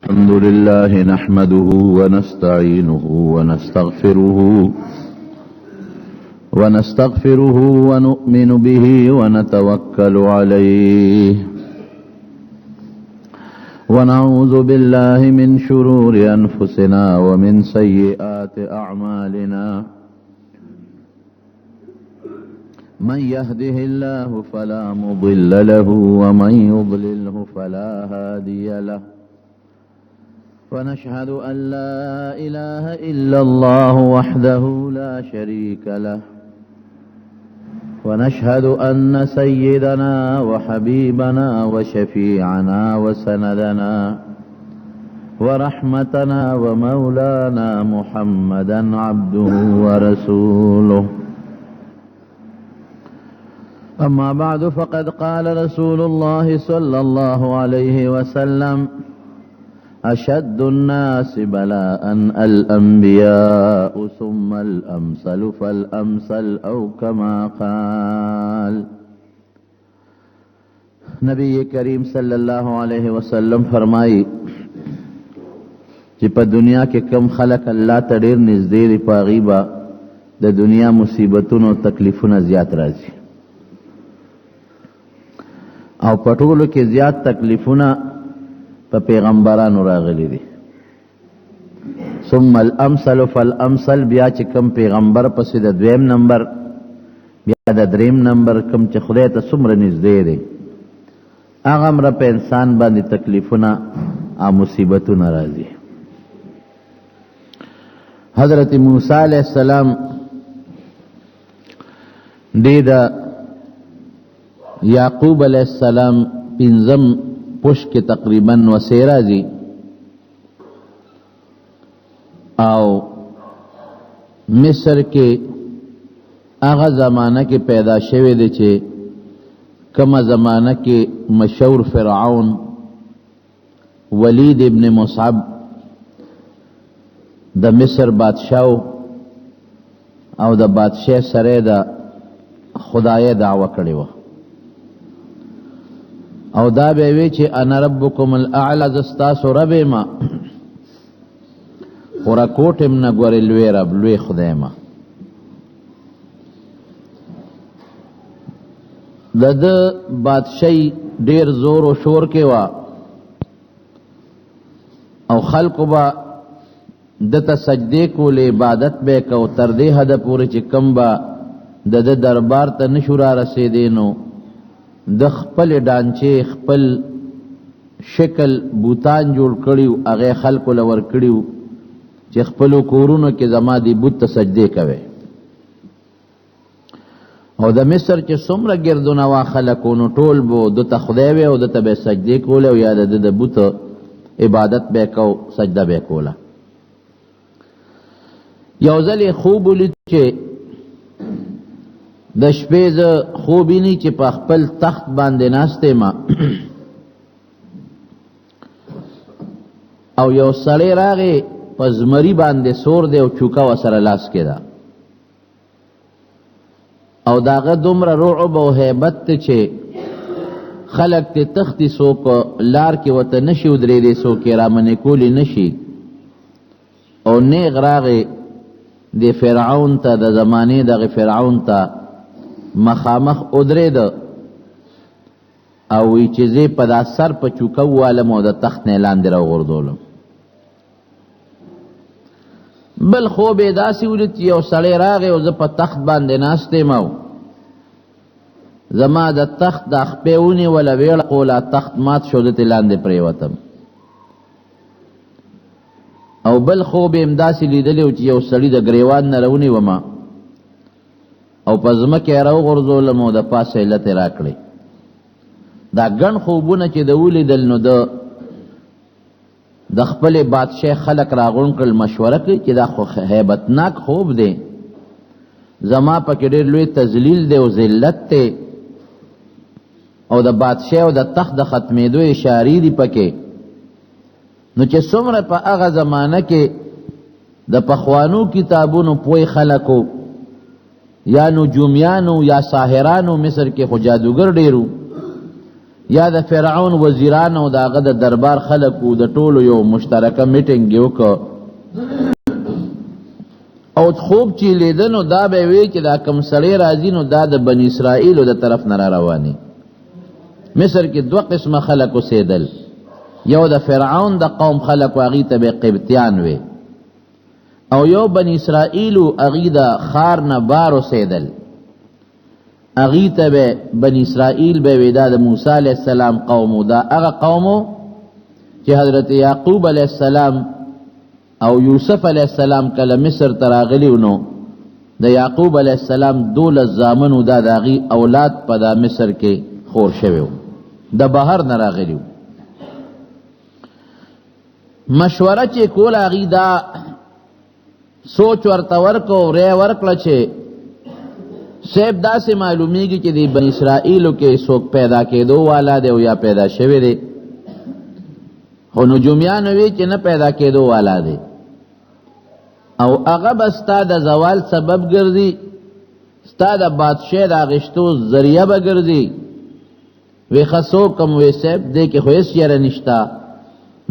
الحمد لله نحمده ونستعينه ونستغفره ونؤمن به ونتوكل عليه ونعوذ بالله من شرور أنفسنا ومن سيئات أعمالنا من يهده الله فلا مضل له ومن يضلله فلا هادي له ونشهد أن لا إله إلا الله وحده لا شريك له ونشهد أن سيدنا وحبيبنا وشفيعنا وسندنا ورحمتنا ومولانا محمدا عبده ورسوله أما بعد فقد قال رسول الله صلى الله عليه وسلم أشد الناس بلاء الأنبياء ثم الأمثل فالأمثل أو كما قال. نبی کریم صلی اللہ علیہ وسلم فرمائی چې په دنیا کې کم خلق الله ته ډېر نږدې دي په هغې به د دنیا مصیبتونو تکلیفونه زیات راځي او په ټولو کې زیات تکلیفونه په پیغمبرانو راغلي دي. ثم الامثل فالامثل، بیا چې کم پیغمبر پسې د دویم نمبر بیا د دریم نمبر کم چې خدای ته څومره نږدې دی هغه مره په انسان باندې تکلیفونه او مصیبتونه راځي. حضرت موسی علیہ السلام دی د یعقوب علیہ السلام پنځم پوش کې تقریبا وسیرا زی او مصر کې هغه زمانہ کې پیدا شوی دی چې کومه زمانہ کې مشهور فرعون ولید ابن مصعب د مصر بادشاہ او د بادشاہ سره د خدای دعوه کړی و او دا به وی چې انا ربکم الاعلى زستاسو رب ما خورا کوټم نه ګورې لوی رب لوی خدای ما. د بادشاہي ډیر زور او شور کې وا او خلقو با دته سجدې کولې عبادت به کو تر دې حد پورې چې کم با د دربار ته نشو را رسیدینو د خپل ډانچې خپل شکل بوتان جوړ کړیو هغه خلکو لور کړیو چې خپل کورونو کې زما دی بت ته سجدې کوي او د مصر چې څومره ګردونه وا خلکونو ټول بو د ته خدای وي او د ته به سجدې کوله او یا د بت عبادت به کو سجده به کوله. یو ځل خوب ولید چې د شپې ز خوبینی چې په خپل تخت باندې ناشته ما او یو سړی راغی په زمری باندې سور دی او چوکا وسره لاس کړه او داغه دومره رعب او هیبت چې خلق ته تختی سو کو لار کې وته نشي ودرې دي سو کې را منې کولی نشي او نه غراغه د فرعون ته د زمانه د فرعون ته مخامخ ادره ده او وی چیزی پا دا سر پا چوکو والم او دا تخت نیلان دی رو غردولم. بل خوب داسی ولید یو سړی راغی او زه په تخت باندې ناسته مو زما د تخت د خپېونی ولا ویل قولا تخت مات شو د لاندې پریوتم. او بل خوب امداسي لیدلی چې یو سړی د گریوان نه رونی وما او پزما کې راو غرزول مو د پاسه علت راکړي. دا ګڼ خوبونه چې د ولیدل نو د خپل بادشاہ خلق راغون کړل مشوره کوي چې دا خو هیبتناک خوب دی زما پکې ډېر لوی تذلیل دی او ذلت دی او د بادشاہ او د تخت د ختمېدو اشارې دي پکې. نو چې څومره په هغه زمانه کې د پخوانو کتابونو پوی خلقو یا نجومیانو یا ساحرانو مصر کې خو جادوګر ډیرو یا د فرعون وزیران او داغه د دربار خلکو د ټولو یو مشترکه میټینګ وکړ او خوب چې لیدنو دا به وی چې دا کم سړی راځي نو دا د بنی اسرائیل د طرف نه را رواني. مصر کې دوه قسمه خلک اوسېدل، یو د فرعون د قوم خلک هغې ته به قبطیان وي، او یو بنی اسرائیل هغې د ښار نه بار اوسېدل، هغې ته به بنی اسرائیل به وي دا د موسی علیه السلام قومو. دا هغه قومو چې حضرت یعقوب علیه السلام او یوسف علیہ السلام کله مصر تراغلیو نو د یعقوب علیہ السلام 12 زامنو دا داغي اولاد په دا مصر کې خور شویو، د بهر نه راغلیو. مشوره چې کول هغې دا سوچ ورته ورکو ری ورکړه چې صاحب داسې معلومیږي چې د بني اسرائیلو کې څوک پیدا کېدو والا دی او یا پیدا شوی دی، خو نجومیانو وی چې نه پیدا کېدو والا دی او هغه به ستا د زوال سبب ګرځي، ستا د بادشاہ د اخیستو ذریعه به ګرځي. وی خصو کم وی صاحب دی کې خو هېڅ یره نشته،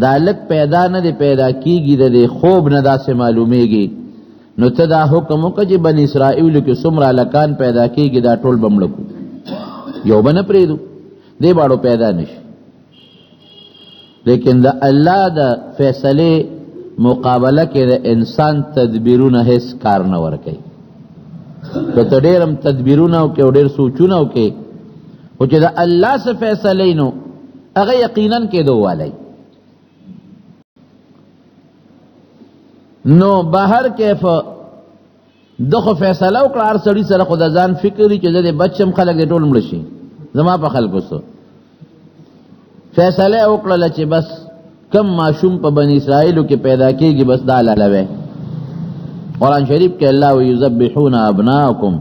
دا هلک پیدا نه دی پیدا کېږي، د دې خوب نه داسې معلومیږي. نو ته دا حکم وکړه چې بني اسرائیلو کې څومره هلکان پیدا کېږي دا ټول به مړه کړو، یو به نه پرېږدو، دی باړو پیدا نشي. لیکن د الله د فیصلې مقابله کې د انسان تدبیرونه هیڅ کار نه ورکوي. که ته ډېر هم تدبیرونه وکړې او ډېر سوچونه وکړې، خو چې د الله څه فیصلې نو هغه یقینا کېدو والی. نو بهر کیف ده خو فیصله وکړه هر سړي سره، خو د ځان فکر وي چې زه د بچم خلک دې ټول مړه شي، زما په خلکو څه فیصله وکړله چې بس کم معشوم په بنی اسرائیلو کې پیدا کېږي بس دا لالوی. قرآن شریف کې الله ویذبحون ابناءکم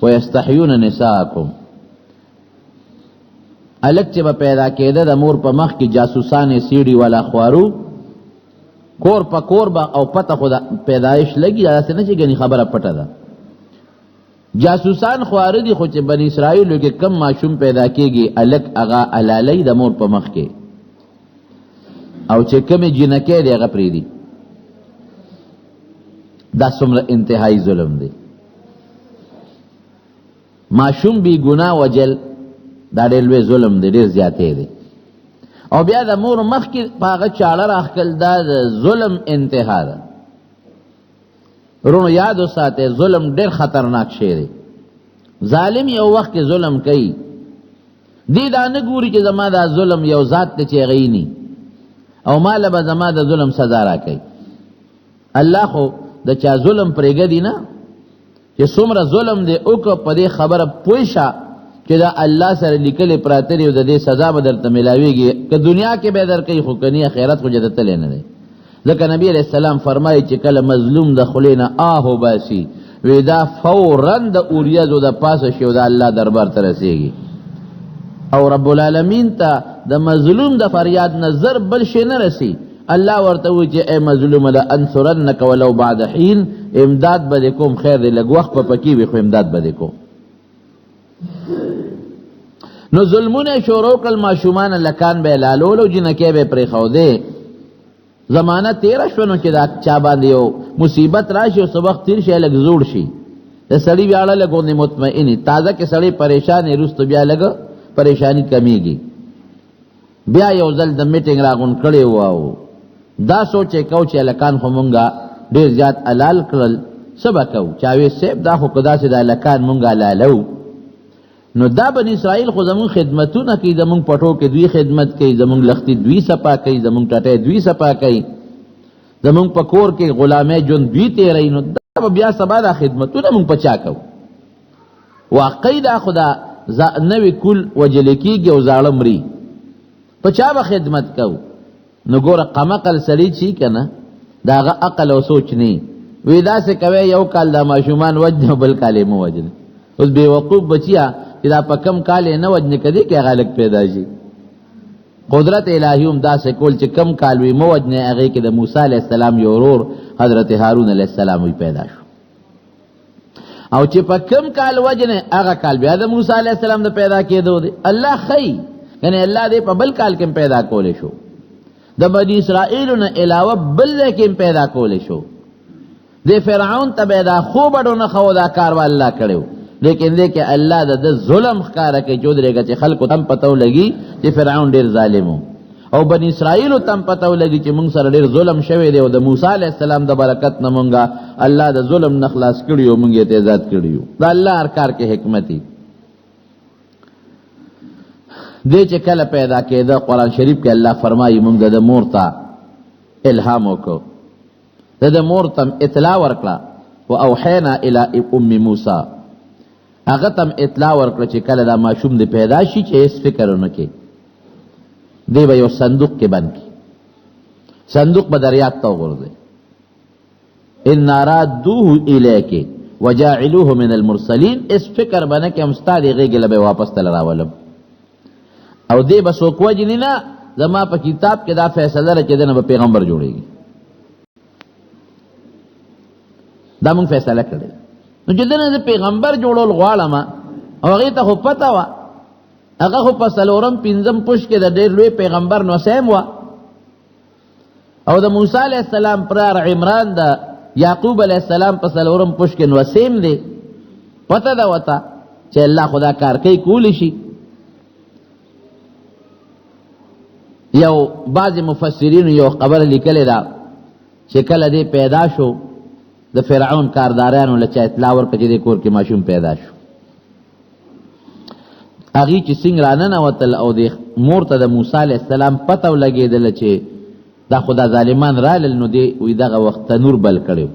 ویستحیون نساءکم، الک چې به پیدا کېده د مور په مخ کې جاسوسانې سیډي والا خوارو، کور په کور به او پته خو د پیدایش لګي، داسې نه چې ګنې خبره پټه ده. جاسوسان خواره دي، خو چې بنی اسرائیلو کې کم معشوم پیدا کېږي الک هغه حلالۍ د مور په مخ کې، او چې کمې جنکۍ دی هغه پرېږدي. دا څومره انتهایی ظلم دی. معشوم بی ګناه وجل دا ډېر لوی ظلم دی، ډېر زیاتی دی. او بیا د مور مخ کې په هغه چاړه راښکل دا د ظلم انتها ده. رونو یاد وساتئ ظلم ډېر خطرناک شی دی. ظالم یو وخت کې ظلم کوي، دی دا نه ګوري چې زما دا ظلم یو ذات دی چې هغه نی او ماله به زما د ظلم سزا راکوي. الله خو د چا ظلم پرېږدي نه، چې څومره ظلم دی وکړه په دې خبره پوه شه چې دا الله سره لیکلې پراته دي او د دې سزا به درته میلاویږي، که دنیا کې به در کوي خو که نه آخرت خو جده تلی نه دی. ځکه نبی علیہ السلام فرمایي چې کله مظلوم د خولې نه آهو باسي وی دا فوراً د اوریځو د پاسه شي او د الله دربار ته رسېږي، او رب العالمین ته د مظلوم د فریاد نظر بل شي نه رسی. الله ورته وی چې اے مظلوم لانصرنک ولو بعد حین، امداد به دې کوم، خیر دی لږ وخت په پکې وي خو امداد به دې کوم. نو ظلمونه شروع کړل، ماشومان لکان به لالول او جنکۍ به پرېښودې. زمانه تیره شوه نو چې دا چا باندې یو مصیبت راشي او څه وخت تېر شي لږ زوړ شي، د سړي ویاړه لږ غوندې مطمئنې، تازه کې سړی پریشان وي وروسته بیا لږ پریشانی کمیږي. بیا یو ځل د میټینګ راغونډ کړی و او دا سوچ یې کو چې هلکان خو مونږه ډېر زیات حلال کړل، څه به کوو؟ چا وی صاحب دا خو که داسې د هلکان مونږ حلالو نو دا بني اسرائیل خو زمونږ خدمتونه کوي، زمونږ پټو کې دوی خدمت کوي، زمونږ لختي دوی صفا کوي، زمونږ ټټۍ دوی صفا کوي، زمونږ په کور کې غلامۍ ژوند دوی تېروي. نو دا به بیا سبا دا خدمتونه مونږ په چا کوو؟ واقعي دا خو دا نوې کول وجلې کېږي او زاړه مري، په چا به خدمت کوو؟ نو ګوره قمقل سړي چې که نه د هغه عقل او سوچ نه وی داسې کوی یو کال دا ماشومان وجنه بل کال یې مه وجنه. اوس بېوقوف بچیه چې دا په کم کال یې نه وجنې که دی که هغه هلک پیدا شي. قدرت الهي هم داسې کول چې کم کال وي مه وجنې، هغې کې د موسی علیه السلام یو ورور حضرت هارون علیه السلام وی پیدا شو، او چې په کم کال وجنې هغه کال بیا د موسی علیه السلام د پیدا کېدو دی. الله ښیي یعنی الله دې په بل کال کې پیدا کولې شو، د بنی اسرائیل نه علاوه بل ځای کې پیدا کولې شو. دې فرعون ته به دا خوب اډو نه خو دا کار الله کړو، لیکن دې کې الله د ظلم ښکارا کوي چې درېګه چې خلکو تم پتو لګي چې فرعون ډیر ظالم او بنی اسرائیل تم پتو لګي چې موږ سره ډیر ظلم شوی دی او د موسی علی السلام د برکت نه مونږه الله د ظلم نه خلاص کړیو، مونږ یې آزاد کړیو. دا الله هر کار کې حکمت دی. دې چې کله پیدا کېده قرآن شریف کې الله فرمایي مونږ د مور ته الهام وکړو، د مور ته اطلاع ورکړه، واوحینا الی ام موسی، هغه تم اطلاع ورکړه چې کله دا ماشوم د پیدا شي چې هیڅ فکر ونه کوي، دی به یو صندوق کې بند کی، صندوق به دریاب ته وغورځي. ان رادوه الیک وجاعلوه من المرسلین، اس فکر بنه کې هم ستا دی غېږې له به واپس تل راولم او دی به څوک وجني نه، زما په کتاب کې دا فیصله ده چې دنه به پیغمبر جوړېږي. دا مونږ فیصله کړې. نو چې دنه د پیغمبر جوړول غواړم او هغې ته خو پته وه، هغه خو په څلورم پنځم پوش کې د ډېر لوی پیغمبر نوسیم وه او د موسی علیه السلام پلار عمران د یعقوب علیه السلام په څلورم پوش کې نوسیم دی. پته ده ورته چې الله خدا کار کوي، کولی شي. یو بعض مفسرینو یو خبر لیکلی ده چې کله دی پیدا شو د فرعون کاردارانو له چا اطلاع ورکړه چې دې کور کې ماشوم پیدا شو. هغې چې څنګه راننوتل او د مور ته د موسی علیه السلام پته ولګېدله چې دا خو دا ظالمان رالل، نو دی وی دغه وخت تنور بل کړی،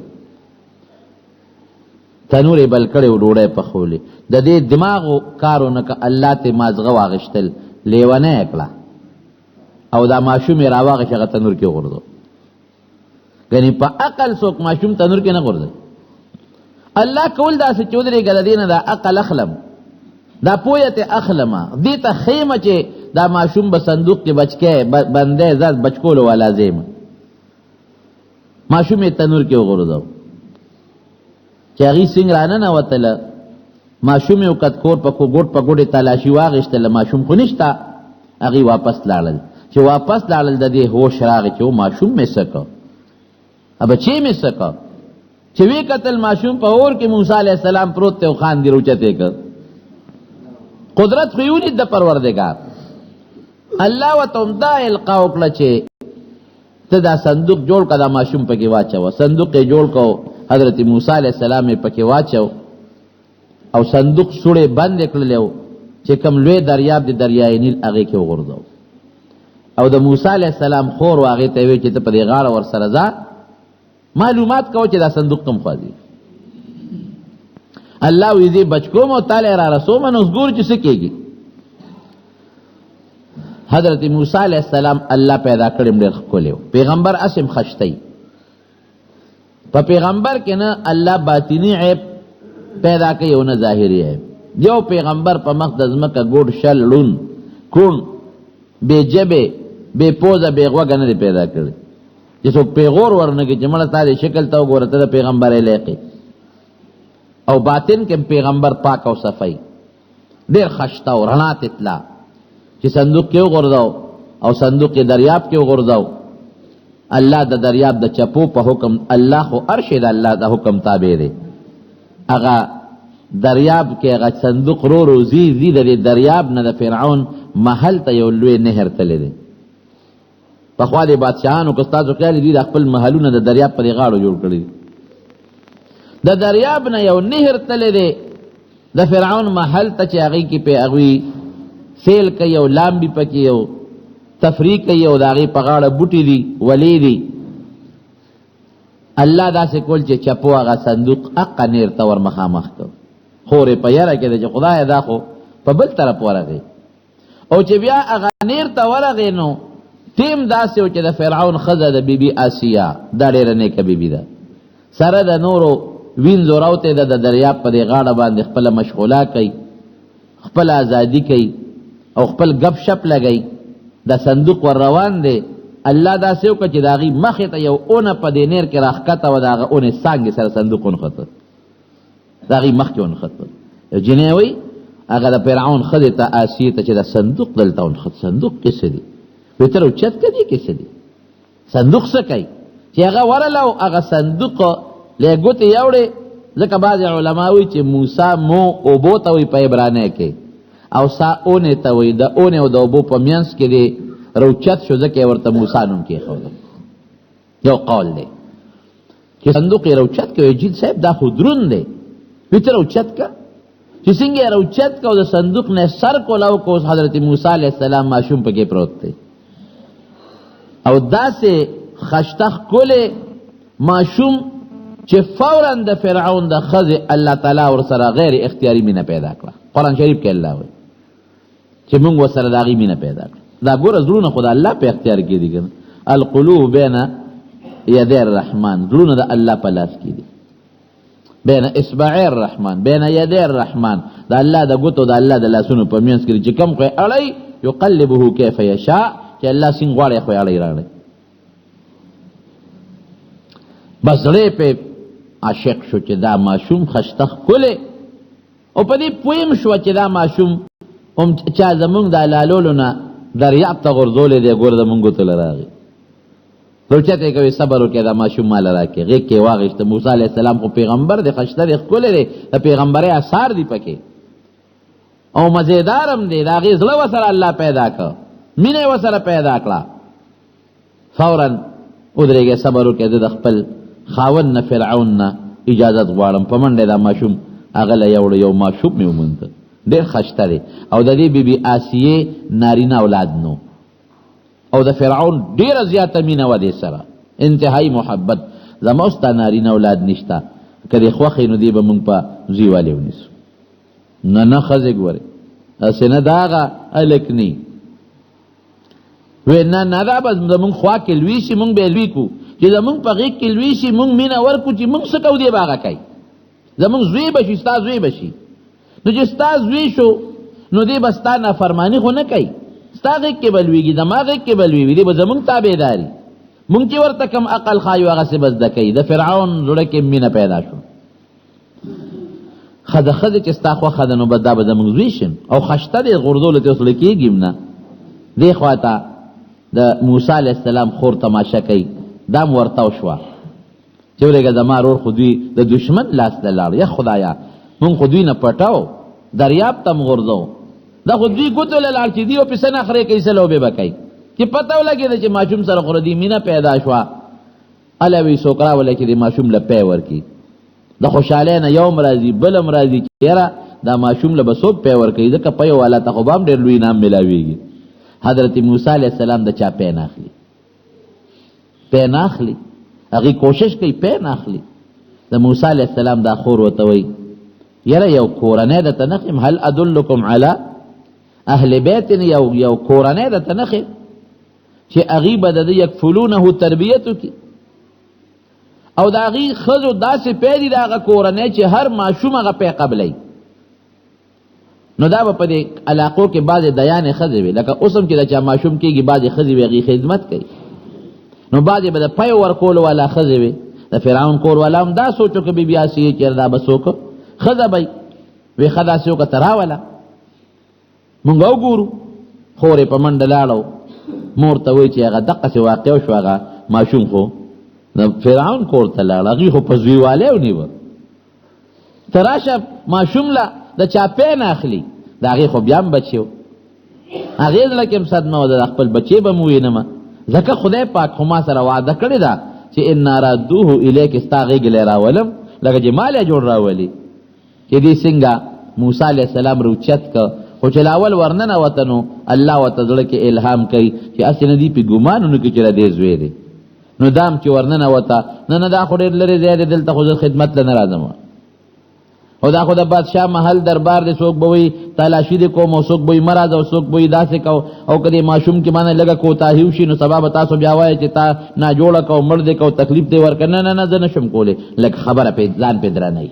تنور یې بل کړی و، ډوډۍ پخولې. د دې دماغو کارونه که الله ته مازغه واغېشتل، لیونی یې کړه او دا ماشوم یې راواغېش هغه تنور کې وغورځو. یعنې په عقل څوک ماشوم تنور کې نه غورځوي. الله کول داسې چې ودرېږه د دې نه دا عقل اخلم، دا پویت اخلمه، دې ته خیمه چې دا ماشوم به صندوق کې بچکی بندی زاد بچکولو والا زیمه، ماشوم یې تنور کې وغورځو چې هغې څنګه راننوتله، ماشوم یې وکت کور په ګوټ په ګوټې تلاشي واغېشتله، ماشوم خو نشته. هغې واپس لاړل، چې واپس لاړل د دې هوش راغی چې و ماشوم مې څه کړ، بچی مې څه کړ، چې وی کتل ماشوم په اور کې موسی علیه السلام پروت دی او خاندي روچتې کړ. قدرت خو یې ولید د پروردګار. الله ورته همدا القا وکړه چې ته دا صندوق جوړ کړه، دا ماشوم پکې واچوه. صندوق یې جوړ کړو، حضرت موسی علیه السلام یې پکې واچو او صندوق سوړې بند یې کړلی و چې کوم لوی دریاب د دریای نیل هغې کې وغورځو. او د موسی علیه السلام خور و هغې ته یې ویل چې ته په دې غاړه ورسره ځه، معلومات کوه چې دا صندوق کوم خوا ځي. الله وی زه بچ کوم او تعالی را رسوم، نو ګور چې څه کېږي. حضرت موسی علیہ السلام الله پیدا کړم ډېر ښکلی و، پیغمبر اسم خشتی. په پیغمبر کې نه الله باطنی عیب پیدا کوي او نه ظاهري عیب. یو پیغمبر په مخ د ځمکه ګوډ شل ړون کوڼ بې ژبې بې پوزه بې غوږه نه دی پیدا کړی چې څوک پیغور ورنکړي چې مړه تا دې شکل ته وګوره ته د پیغمبر لیقې. او باطن کې پیغمبر پاک او صفائی ډېر خشته او رڼا تتلا چې صندوق کې وغورځاو او صندوق کې دریاب کې وغورځاو. الله د دریاب د چپو په حکم، الله خو هر شی د الله د حکم تابع دی. هغه دریاب کې هغه صندوق رو روزي زی د دریاب نه د فرعون محل ته یو لوی نهر تللی دی. پخوا د بادشاهانو که ستاسو خیال دي د خپل محلونه د دریاب په غاړو جوړ کړي دي. د دریاب نه یو نهر تللی دی د فرعون محل ته چې هغې کې پې هغوی سیل کوي او لامبي پکې یو تفریح کوي او د هغې په غاړه بوټي دي ولې دي. الله داسې کول چې چپو هغه صندوق حقه نیر ته ور مخامخ کړ. خورې په یره کې ده چې خدایه دا خو په بل طرف ورغی. او چې بیا هغه نیر ته ورغی نو ټیم داسې و چې د فرعون ښځه د بیبي آسیا دا ډېره نیکه بیبي ده، سره د نورو وینځو راوتې ده، د دریاب په دې غاړه باندې خپله مشغوله کوي، خپل ازادي کوي او خپل گپ شپ لګوي. دا صندوق ور روان دی. الله داسې وکړه چې د هغې مخې ته یو اونه په دې نیر کې راښکته وه، د هغه اونې څانګې سره صندوق ونښته، د هغې مخکې ونښته. یو جنۍ وایي هغه د فرعون خدای ته آسیه ته چې دا صندوق دلته ون خد صندوق کیسه دی وتر اوچت کدي کیسه دی صندوق څه کوي چې هغه ورلو هغه صندوق له ګوت یوړې ځکه بعض علما وایي چې موسی مو او بوته وي په عبرانه کې او ساونه ته وي د اونه او د ابو په مینس کې دی روچت شو ځکه ورته موسی نوم کې خو یو قول دی چې صندوق روچت کوي جید صاحب دا خو درون دی وتر اوچت کا چې څنګه روچت کو د صندوق نه سر کولاو کو حضرت موسی علیہ السلام ماشوم پکې پروت دی او داسې خشتخ کوله ماشوم چې فورا د فرعون د خزه الله تعالی ور سره غیر اختیاري مینه پیدا کړه قرآن شریف کې الله وایي چې موږ وسره داغي مینه پیدا کړه دا ګور زړونه خدای الله په اختیار کې دي ګنه القلوب بین یدی الرحمن زړونه د الله په لاس کې دي بین اصبعی الرحمن بین یدی الرحمن دا الله د ګوتو د الله د لاسونو په مینس کې چې کوم کوي اړای یقلبه کیف یشاء چې الله څنګه غواړي خو اړای راړي بس لري په عاشق شو چې دا ماشوم خشتخ کوله او په دې پویم شو چې دا ماشوم هم چا زمونږ د لالولونه دریاب ته غورځولې دی ګور د مونږ ته راغی روچته کوي صبر وکړه دا ماشوم مال راکې غي کې واغشته موسی عليه السلام خو پیغمبر دی خشته دی کوله دی د پیغمبري آثار دی پکې او مزیدارم دی دا غي زړه وسره الله پیدا کړ مینه وسره پیدا کړه فورا ودرېږه صبر وکړه د خپل خاون نه فرعون نه اجازه غواړم په منډه دا ماشوم اغله یو ماشوم مې ومنت ډېر خشته دی او د دې بیبي آسیه نارینه اولاد نو او د فرعون ډېر زیاته مینه و دې سره انتهایی محبت زموستا نارینه اولاد نشتا کله خوخې نو دی به مونږ په زیواله ونیسو نه خزه ګوره اسنه داغه الکنی و نه دا بس زمونږ خوا کې لوي شي مونږ به لوي کو چې زمونږ په غیږ کې لوي شي مونږ مینه ورکو چې مونږ څه کو دی باغه کوي زمونږ زوی بشي ستا زوی بشي نو چې ستا زوی شو نو دی بستا نه فرمانی خو نه کوي ستا غیږ کې بلويږي دماغ کې بلوي دی به زمونږ تابعداري مونږ چې ورته کم عقل خایو هغه څه بس دکې د فرعون زړه کې مینه پیدا شو خزه چې ستا خو خزه نو بد به زمونږ زوی شم او خشته دی غردول ته وصل کېږم نه دی خواته د موسی علیہ السلام خور تماشا کوي دام ورتاو شو چې ورګه د مارور خو دوی د دشمن لاس دلار یا خدایا مون خو دوی نه پټاو دریاب تم غردو دا خو دوی ګوتل لار چې دی او پسنه اخره کې سلو به بکای چې پتاو لګي چې ماشوم سره غردي مینه پیدا شو الوی سوکرا ولکه دی ماشوم لپې ورکی د خوشاله نه یوم راضی بلم راضی چیرې دا ماشوم له بسوب په ورکی د کپي والا ته خو بام ډېر لوی نام ملاويږي حضرت موسی علیہ السلام د چا پین اخلي هغه کوشش کوي پین اخلي د موسی علیہ السلام دا خور وته وي یره یو کورنه د تنخم هل ادلکم علی اهل بیت یو کورنه د تنخم چې اغیبه د یکفلونه تربیته کی او دا غي خزو داسې پیری داغه کورنه چې هر ماشوم هغه په قبلای نو دا په دې علاقو کې بعض دیان خزې وي لکه اوسم کې د چا ماشوم کېږي بعض خزې وي خدمت کوي نو بعض به د پي ورکول والا خزې وي د فرعون کور والا هم دا سوچو کې بیا سي کې دا بسوک خزه بي وي خدا سيو کا تراولا مونږ وګورو خورې په منډلاړو مور ته وی چې هغه دغه څه واقع شو هغه ماشوم خو د فرعون کور ته لاړ هغه خو په زویواله ونیو تراشه ماشوم لا د چا پین اخلي دا هغه خو بیا بچو هغه لکه صدمه و د خپل بچي به مو وینم ځکه خدای پاک خو ما سره وعده کړی دا چې ان رادوه الیک استاغه ګل راولم لکه جمال جوړ راولي چې دې څنګه موسی علیہ السلام روچت ک خو چې لاول ورننه وطنو الله وتعالى کې الهام کوي چې اسنه دی په ګمانونو کې چې دې زوی دی نو دام چې ورننه وتا نه دا خو ډېر لري زیاده دلته خو خدمت لنه راځم او دا خو د بادشاہ محل دربار دې څوک بوي تلاشي دې کوم او څوک بوي مراد او څوک بوي داسې کو او کدي ماشوم کې باندې لګه کو تاهیو شي نو سبب تاسو بیا وای چې تا نه جوړه کو مړ دې کو تکلیف دې ورکنه نه زنه شم کوله لکه خبره په ځان په درنه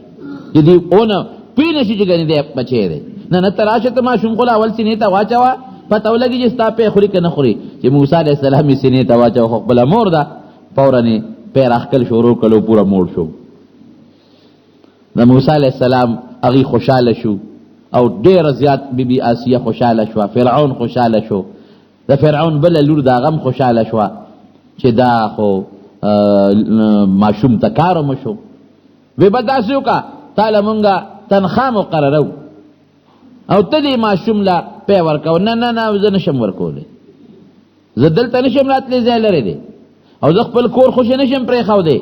دي اون پینې شي چې غني دې بچي دې نه تراشه ته ماشوم خو اول سینې ته واچوا پته ولګي چې ستا په خوري کنه خوري چې موسی عليه السلام سینې ته واچو خو بل مور دا فورا پیر اخکل شروع کړو پورا موړ شو د موسی علیہ السلام هغه خوشاله شو او ډیر زیات بیبي آسیه خوشاله شو، فرعون خوشاله شو، د فرعون بل لور دا غم خوشاله شو چې دا خو ماشوم تکارو مشو. وی بداسیو کا تعالی مونږه تنخواه مقررو او ته دې ماشوم لا پی ورکو. نه نه نه زه نشم ورکولی، زه دلته نشم راتلی، ځای لرې دی او زه خپل کور خوشې نشم پرېښودی.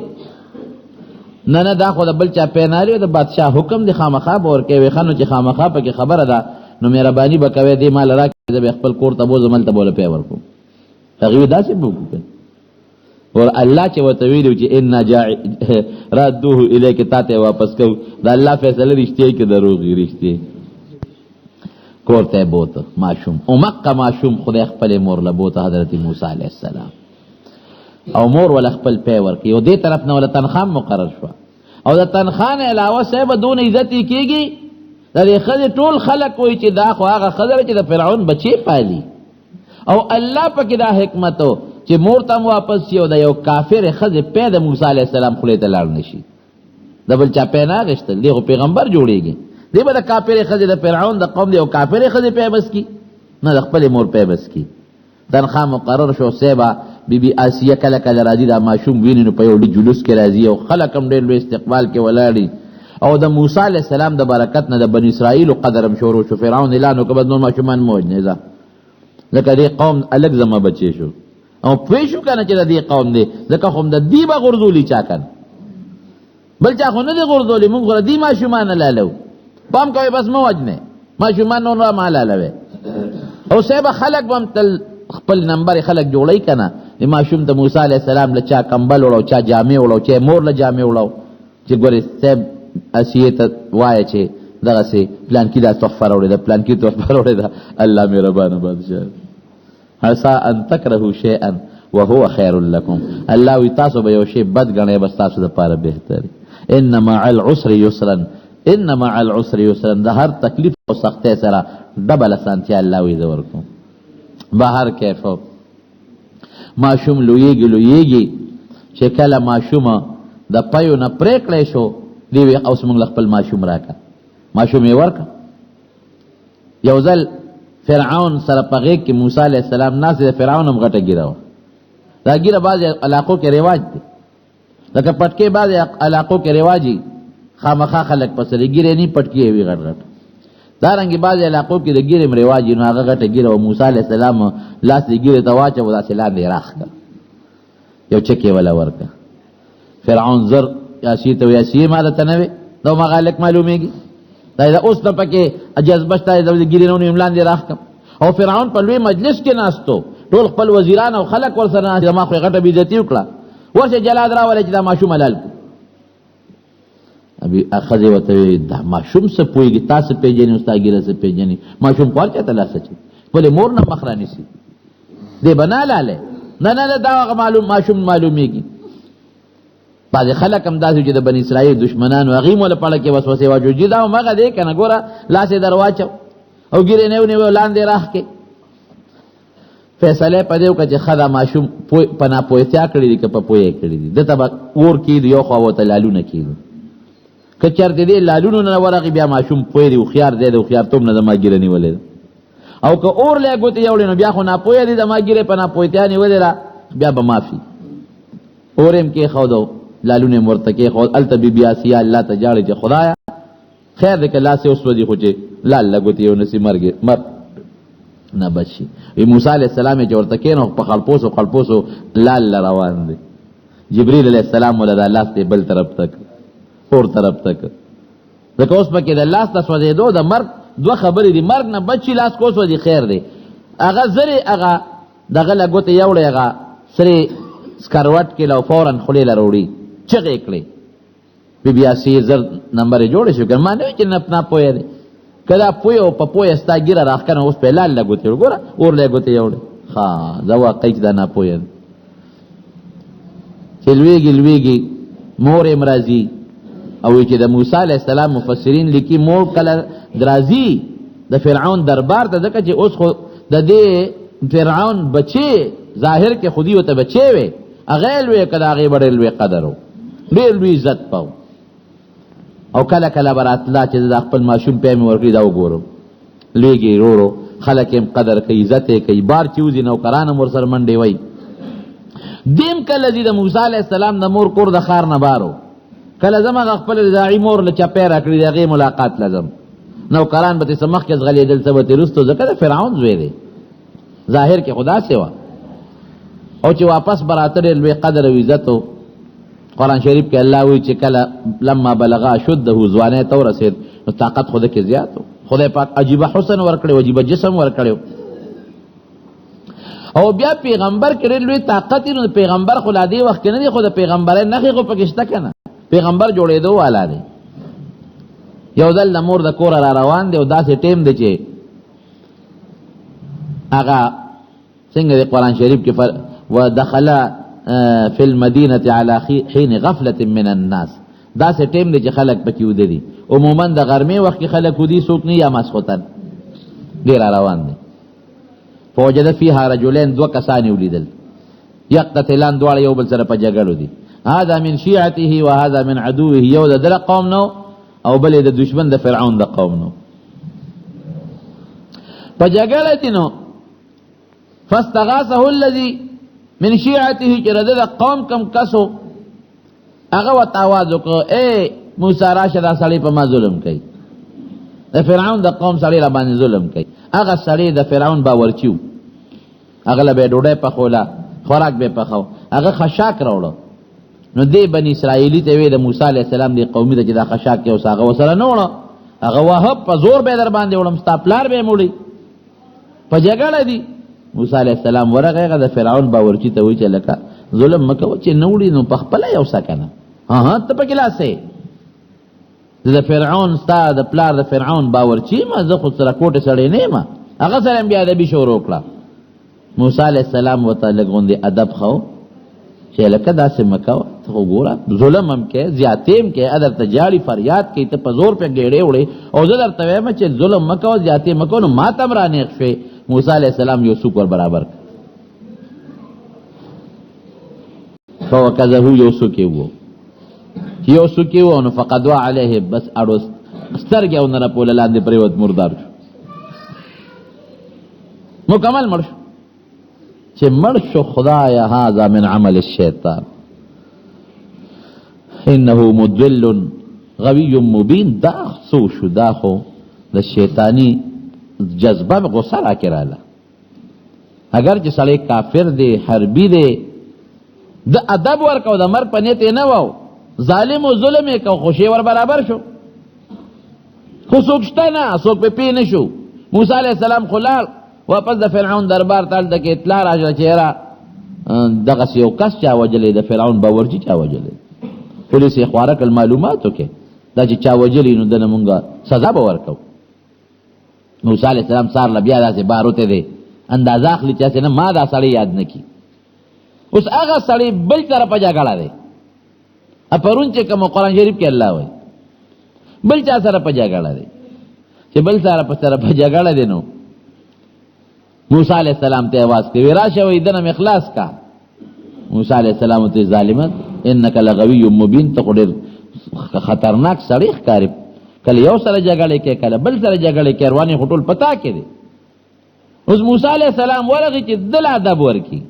نه نه دا خو د بل چا پی نه لري، د بادشاه حکم دی خامخا به ورکوې. ویښه نو چې خامخا پکې خبره ده نو مهرباني به کوې دې مال راکړې، زه به خپل کور ته بوځم هلته به له پی ورکوم. هغې وي داسې به وکړو اور الله چې ورته ویلي چې انا رادوه الیک تا ته واپس کوو، د الله فیصله رښتیا که دروغ وي رښتیا. کور ته یې بوته ماشوم، اومقه ماشوم خدای خپلې مور له بوته حضرت موسی علیه السلام، او مور ولا خپل پی ورکړي او دې طرف نه ولا تنخواه مقرر شوه. او د تنخواه نه علاوه صاحب دون عزت یې کېږي د دې ښځې ټول خلک وایي چې دا خو هغه ښځه چې د فرعون بچې پالي. او الله پکې دا حکمت و چې مور ته واپس شي او د یو کافر ښځې پی د موسی علیه السلام خولې ته لاړ نه شي، د بل چا پی نه اخېستل. دی خو پیغمبر جوړېږي، دی به د کافرې ښځې د فرعون د قوم د یو کافرې ښځې پی بس کی، نه د خپلې مور پی بس کی. تنخواه مقرر شو. صیبه بیبي آسیه کله کله راځي دا ماشوم ویني نو په یو جلوس کې راځي او خلک هم ډېر لوی استقبال کې ولاړي. او د موسی علیه السلام د برکت نه د بني اسرائیلو قدر هم شروع شو. فرعون اعلان وکړ بس نور ماشومان مه وژنئ، ځکه دې قوم الګ زما بچې شو. او پوه شو که نه چې د دې قوم دی، ځکه خو هم د دې به غورځولي چا کن بل چا خو نه دی غورځولي، مونږ خو د دې ماشومان حلالو. پام کوئ بس مه وژنئ ماشومان نور را مه حلالوئ. او صاحبه خلک به هم تل خپل نمبر خلک جوړی که نه. د ماشوم د موسی علیه السلام له چا کمبل وړو، چا جامې وړو، چا مور له جامې وړو چې ګورې صاحب اسیې ته وایه چې دغسې پلانکي دا تحفه راوړې ده، پلانکي تحفه راوړې ده. الله مهربانه بادشاه. عسى ان تکرهوا شیئا وهو خیر لکم. الله وی تاسو به یو شی بد ګڼئ بس تاسو دپاره بهتر. ان مع العسر یسرا، ان مع العسر یسرا، د هر تکلیف او سختۍ سره ډبل اسانتیا الله وی زه ورکوم. بهر کیفو ماشوم لویږي چې کله ماشومه د پیو نه پرېکړی شو دی وی اوس موږ خپل ماشوم راکړه. ماشوم یې ورکړه. یو ځل فرعون سره په غېږ کې موسی علیه السلام ناست دی، فرعون هم غټه ګیره وه. دا ګیره بعضې علاقو کې رواج دی، لکه پټکې بعضې علاقو کې رواجي خامخا خلک پسې د ګیرې نه پټکې وي غټ غټ. دارنګې بعضې علاقو کې د ګیرې هم رواج نو هغه غټه ګیره و. موسی علیه السلام لاس د ګیرې ته واچو داسې لاندې راخ کړه، یو چکې وله ورکړه. فرعون زر یاسیې ته وایي یاسیې ما درته نه وې دا هماغه هلک معلومېږي، دا د اوس نه پکې جذبه شته د ګیرې نه ونیوم لاندې راخ کړم. او فرعون په لوی مجلس کې ناستو، ټول خپل وزیران او خلک ورسره ناست. زما خو یې غټه بېعزتي وکړه، ورشه جلاد راولئ چې دا ماشوم حلال کړو. ښځې ورته وایي دا ماشوم څه پوهېږي، تا څه پېژني او ستا ګیره څه پېژني. ماشوم خو هر چا ته لاس اچوي، خپلې مور نه مخ رانیسي، دی به نه حلالۍ. نه نه دا هغه ماشوم معلومېږي. بعضې خلک هم داسې چې د بني اسرائیل دشمنانو هغې موله پړه کې وسوسې واچو چې دا همغه دی که نه ګوره لاس یې در واچو او ګیرې نه ونیو لاندې راخ کې. فیصله یې په دې وکړه چې ښه دا ماشوم په ناپوهتیا کړي دي که په پوهه یې کړي دي. دته به اور کېږي، یو خوا ورته لالونه کېږي. که چېرته دې لالونو نه ورغي بیا ماشوم پوه دی، هوښیار دی، د هوښیارتوب نه زما ګیره نیولې ده. او که اور له یې ګوتې یوړې نو بیا خو ناپوهه دی، زما ګیرې په ناپوهتیا نیولې ده، بیا به معافي. اور یې م کېښودو، لالونه یې م ورته کېښود. هلته بیبي آسیه الله ته ژاړي چې خدایه خیر دی که لاس یې وسوځي خو چې لال له ګوتې یو نسي مرګ نه بچ شي. موسی علیه السلام یې چې ورته کېنو په خلپوسو لال له روان دی. جبریل علیه السلام وله دا لاس دی بل طرف تک اور طرف تک. ځکه اوس پکې د لاس ته سوځېدو د مرګ دوه خبرې دي. مرګ نه بچ شي لاس کو سوځي خیر دی. هغه زرې هغه دغه له ګوتې یوړی هغه سرې سکروټ کې له فورا خولې له راوړي چغې کړې. بیبي آسیې زر نمبر یې جوړې شو که ما نه وایي چې ناپوهه دی. که دا پوهه او په پوهه ستا ګیره راښکنه اوس په لال له ګوتې یوړ، ګوره اور له یې ګوتې یوړې. ښه دا واقعي چې دا ناپوهه دی. چې لویږي مور یې م راځي او چې د موسی علیه السلام مفسرین لیکي مور کله درازي د فرعون دربار ته، ځکه چې اوس خو د دې فرعون بچې ظاهر کې خودي ورته بچې وې، هغه یې لوی که د هغې به ډېر لوی قدر و، ډېر لوی عزت به و. او کله کله براتلا چې د خپل ماشوم په مې ورګي دا وګورم لویږي ورو خلک هم قدر کوي عزت کوي بار چوزي نوکران ور سره منډي وای دیم کله د موسی علی السلام د مور کور د خار نه بارو کله زما خپل داعی مور له چپه را کړی دغه ملاقات لازم نوکران به سمخ کې غلي دل څه به رستو ځکه فرعون زوی دی ظاهر کې خدا سیوا او چې واپس براته لوی قدر او عزت قرآن شریف کې الله وی چې کله لما بلغا شده ځوانه تو رسید نو طاقت خود کې زیات خدای پاک عجیب حسن ورکړي عجیب جسم ورکړي او بیا پیغمبر کړي لوی طاقت نو پیغمبر خو لادي وخت نه دی خو د پیغمبر نه خو پکشته کنه پیغمبر جوړېدو والا دی یو ځل نمور د کور را روان دی او داسې ټیم دی چې هغه څنګه د قرآن شریف کې ودخل فی المدینه علی حین غفلة من الناس داسې ټیم دی چې خلک پکې وده دي عموما د غرمې وخت کې خلک ودي څوک نه یا ماسخوتن ډېر روان دی فوجد فیها رجلین دو کسان ولیدل یقتتلان دواړه یو بل سره په جګړه دي هذا من شیعته وهذا من عدوه یو د دغه قوم نو او بل د دشمن د فرعون د قوم نو په جګړه دي نو فاستغاثه الذي من شیعته چې د قوم کم کسو هغه وت आवाज وکړ اے موسی راشه دا سړی په ما ظلم کوي د فرعون د قوم سړی را باندې ظلم کوي هغه سړی د فرعون باورچیو هغه له به ډوډۍ پخولا خوراک به پخاو هغه خشاک راوړو نو دی بنی اسرائیلی ته وی د موسی علی السلام دی قومي ته چې دا خشاک کې اوس هغه وسره نه وړو هغه واه په زور به در باندې وړم ستا پلار به موړي په جګړه دی موسی علی السلام ورغه د فرعون باورچی ته وی چې لکه ظلم مکو چې نوړي نو پخپل یو سکنه ها ته په کلاسه د فرعون ستا د پلار د فرعون باورچی ما زه خو سره کوټه سړی نه ما هغه سره بیا د بي شروع کړه موسی علی السلام وتعالى غوندي ادب خو چې لکه داسې مکو ته وګوره ظلم هم کې زیاتیم کې ادر ته جاری فریاد کې ته په زور په ګېړې وړي او زه درته وایم چې ظلم مکو زیاتې مکو نو ما تم را نیغ شوې موسی علیہ السلام یو څوک ور برابر فوکذه یو څوک یو څوک یو نو فقدوا علیه بس اړوس سترګې او نه راپول لاندې پریوت مردار شو مکمل مړ شو چې مړ شو خدایا هذا من عمل الشیطان انه مضل غوی مبین دا سو شو دا خو د شیطانی جذبه غصه را کراله اگر چې سړی کافر دی حربی دی د ادب ورکو د مر پنیت نه وو ظالم او ظلم یې کو خوشي ور برابر شو خو څوک شته نه څوک په پی نه شو موسی علیہ السلام خلال واپس د فرعون دربار ته د کې اطلاع راځي چې دغه یو کس چا وجلې د فرعون باورچی چا وجلې پولیس یې خوارک المعلوماتو کې دا چې چا وجلې نو د مونږه سزا به ورکو موسی علیہ السلام سار لبیا داسې باروته دی اندازه اخلي چې نه ما دا سړی یاد نکي اوس هغه سړی بل طرف جګړه دی اپرون چې کوم قرآن شریف کې الله وایي بل چا سره په جګړه دی چې بل سره په جګړه دی نو موسی علیہ السلام ته आवाज کوي راشه وې دنه اخلاص کا موسی علیہ السلام ته ظالمت انک لغوی مبین ته قدر خطرناک سړی ښکاری کله یو سره جګړه کې کله بل سره جګړه کې رواني هټول پتا کې دي اوس موسی علیہ السلام ورغه چې دل ادب ورکی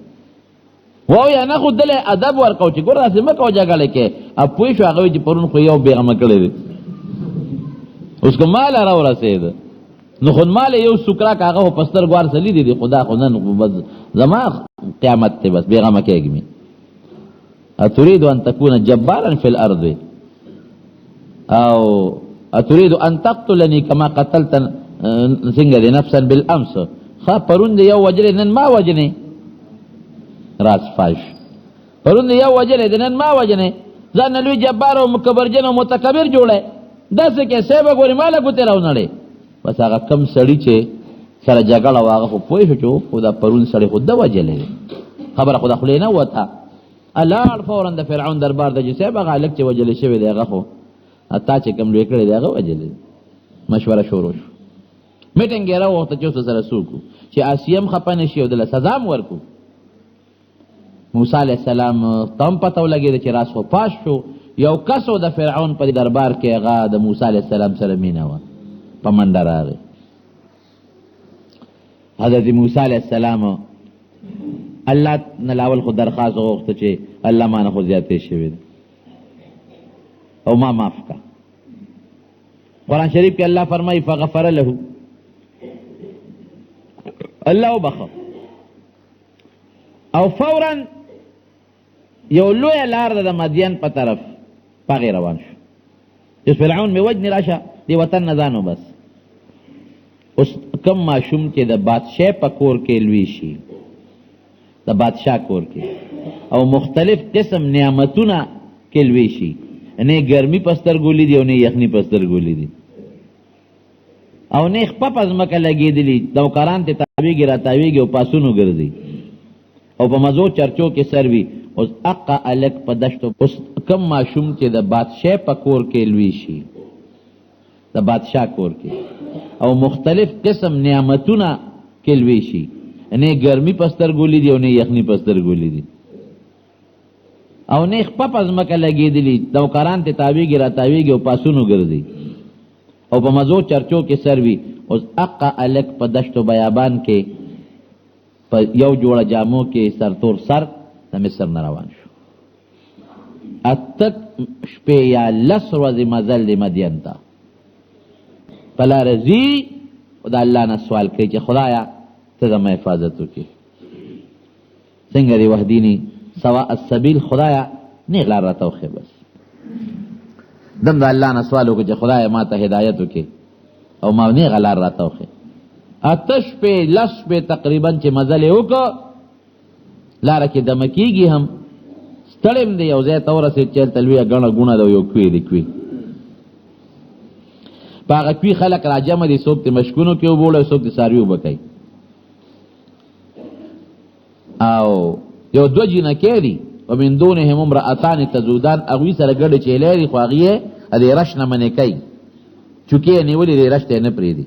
وای نه خو دل ادب ورکاو چې ګور راځي مکو جګړه کې اپوي شو هغه چې پرون خو یو بیغمه کړی دي اوس کومال را ورسید نو خود مال یو سکرا کاغه پستر غوار سلی دي خدا خو نن بس زما قیامت ته بس بیغمه کېږي اتريد ان تكون جبارا في الارض او اتريد ان تقتلني كما قتلت څنګه نفسا بالامس خا پرون دی یو وجل نن ما وجنه راز فاش پرون دی یو وجل نن ما وجنه ځان لوی جبار او مکبرجن او متکبر جوړه داسې کې سبا ګوري مال کو تیراو نړي بس هغه کم سړی چې سره جګړه واغه خو پوه شو چې خدا پرون سړی خود د وجلې خبره خدا خلینه وته الله فورا د فرعون دربار د جسه هغه الک چې وجلې شوی دی هغه خو اتا چې کم لیکړی دی هغه وجلې مشوره شروع شو میټینګ یې راوخته چې سره سوکو چې اسیم خپنه شي او د سزا ورکو موسی علیہ السلام تم پتو لګی چې راس خو پاش شو یو کسو د فرعون په دربار کې هغه د موسی علیه السلام سره مینه وه، په منډه راغی. حضرت موسی علیه السلام الله نه لاول خو درخواست وغوښته چې الله ما نه خو زیاتې شوې ده او ما معاف کا. قرآن شریف کې الله فرمایي فغفر له، الله وبخه او فورا یو لویه لار ده د مدین په طرف پاغې روان شو. چې فرعون مې وجنې راشه دې وطن نه ځانو بس. اوس کم ماشوم چې د بادشاه په کور کې لوی شي، د بادشاه کور کې، او مختلف قسم نعمتونه کې لوی شي، نه ګرمي په سترګو لیدي او نه یخني په سترګو لیدي او نه خپه په ځمکه لګېدلي، نوکران ته تاویږي راتاویږي او پاسونو ګرځي او په مزو چرچو کې سر وي. اوس اقا الک په دشتو اوس کم ماشوم چې د بادشاه په کور کې لوی شي، د بادشاه کور کې، او مختلف قسم نعمتونه کې لوی شي، نه ګرمي په سترګو لیدي او نه یخني په سترګو لیدي او نه خپه په ځمکه لګېدلي، نوکران ته تاویږي راتاویږي او پاسونو ګرځي او په مزو چرچو کې سر وي. اوس اقا الک په دشتو بیابان کې په یو جوړه جامو کې سرتور سر د مصر نه روان شو. اتک شپې یا لس ورځې مزل د مدین ته په لاره ځي او د الله نه سوال کوي چې خدایا ته زما حفاظت وکړي، څنګه دې وهدیني سواء السبیل، خدایا نیغ لار راته وښیه. بس دم د الله نه سوال وکړي چې خدایا ما ته هدایت وکړي او ما نیغ لار راته وښیه. اته شپې لس شپې تقریبا چې مزل یې وکړه، لاره کې دمه کېږي هم، ستړی دی، یو ځای ته ورسېد چې هلته لویه ګڼه ګوڼه ده او یو کوی دی. کوی په هغه کوي خلک راجمع دي، څوک د مشکونو کې اوبه وړي، څوک د څاروي اوبه کوي، او یو دوه جینکې دي ومن دونهم امرأتان تذودان، هغوی سره ګډې چیلې دي، خو هغې یې د رش نه منې کوي، چوکې یې نیولې دي، رش ته یې نه پرېږدي.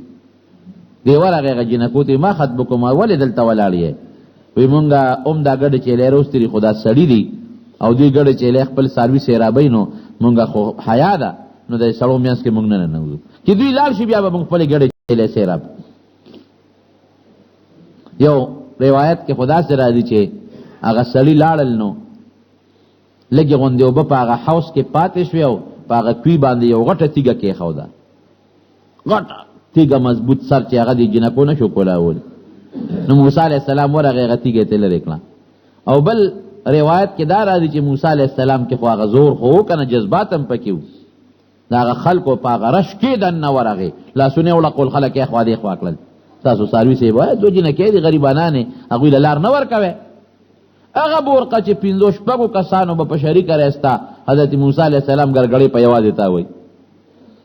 دی ورغې هغه جینکو ته ما خطبکما، ولې دلته ولاړ یې؟ وایي مونږ هم دا ګډې چیلې راوستې دي، خو دا سړي دي او دوی ګډې چیلې خپل څاروي سیرابوي، نو مونږ خو حیا ده، نو د سړو میانځ کې مونږ نه ننوځو، چې دوی لاړ شي بیا به مونږ خپلې ګډې چیلې سیراب. یو روایت کې خدا سے راځي چې هغه سړي لاړل، نو لږې غوندې اوبه په هغه حوض کې پاتې شوې او په هغه کوي باندې یو غټه تیږه کېښوده، غټه تیږه مضبوط سر چې هغه د جنکو نه شو کولاولی. نو موسی علیه السلام ورغې هغه تیږه یې ترې لرې کړه. او بل روایت کې دا راځي چې موسی علیه السلام کې خو هغه زور خو و که نه، جذبات هم پکې و، د هغه خلکو په هغه رش کې دننه ورغې، لاسونه یې وړقول، خلک یې خوا دې خوا کړل. تاسو څاروي صاحب وایه دوه جنکې دي غریبانانې، هغوی له لار نه ورکوئ. هغه بورقه چې پنځو شپږو کسانو به په شریکه رایسته، حضرت موسی علیه السلام ګرګړې په یوازې تاوی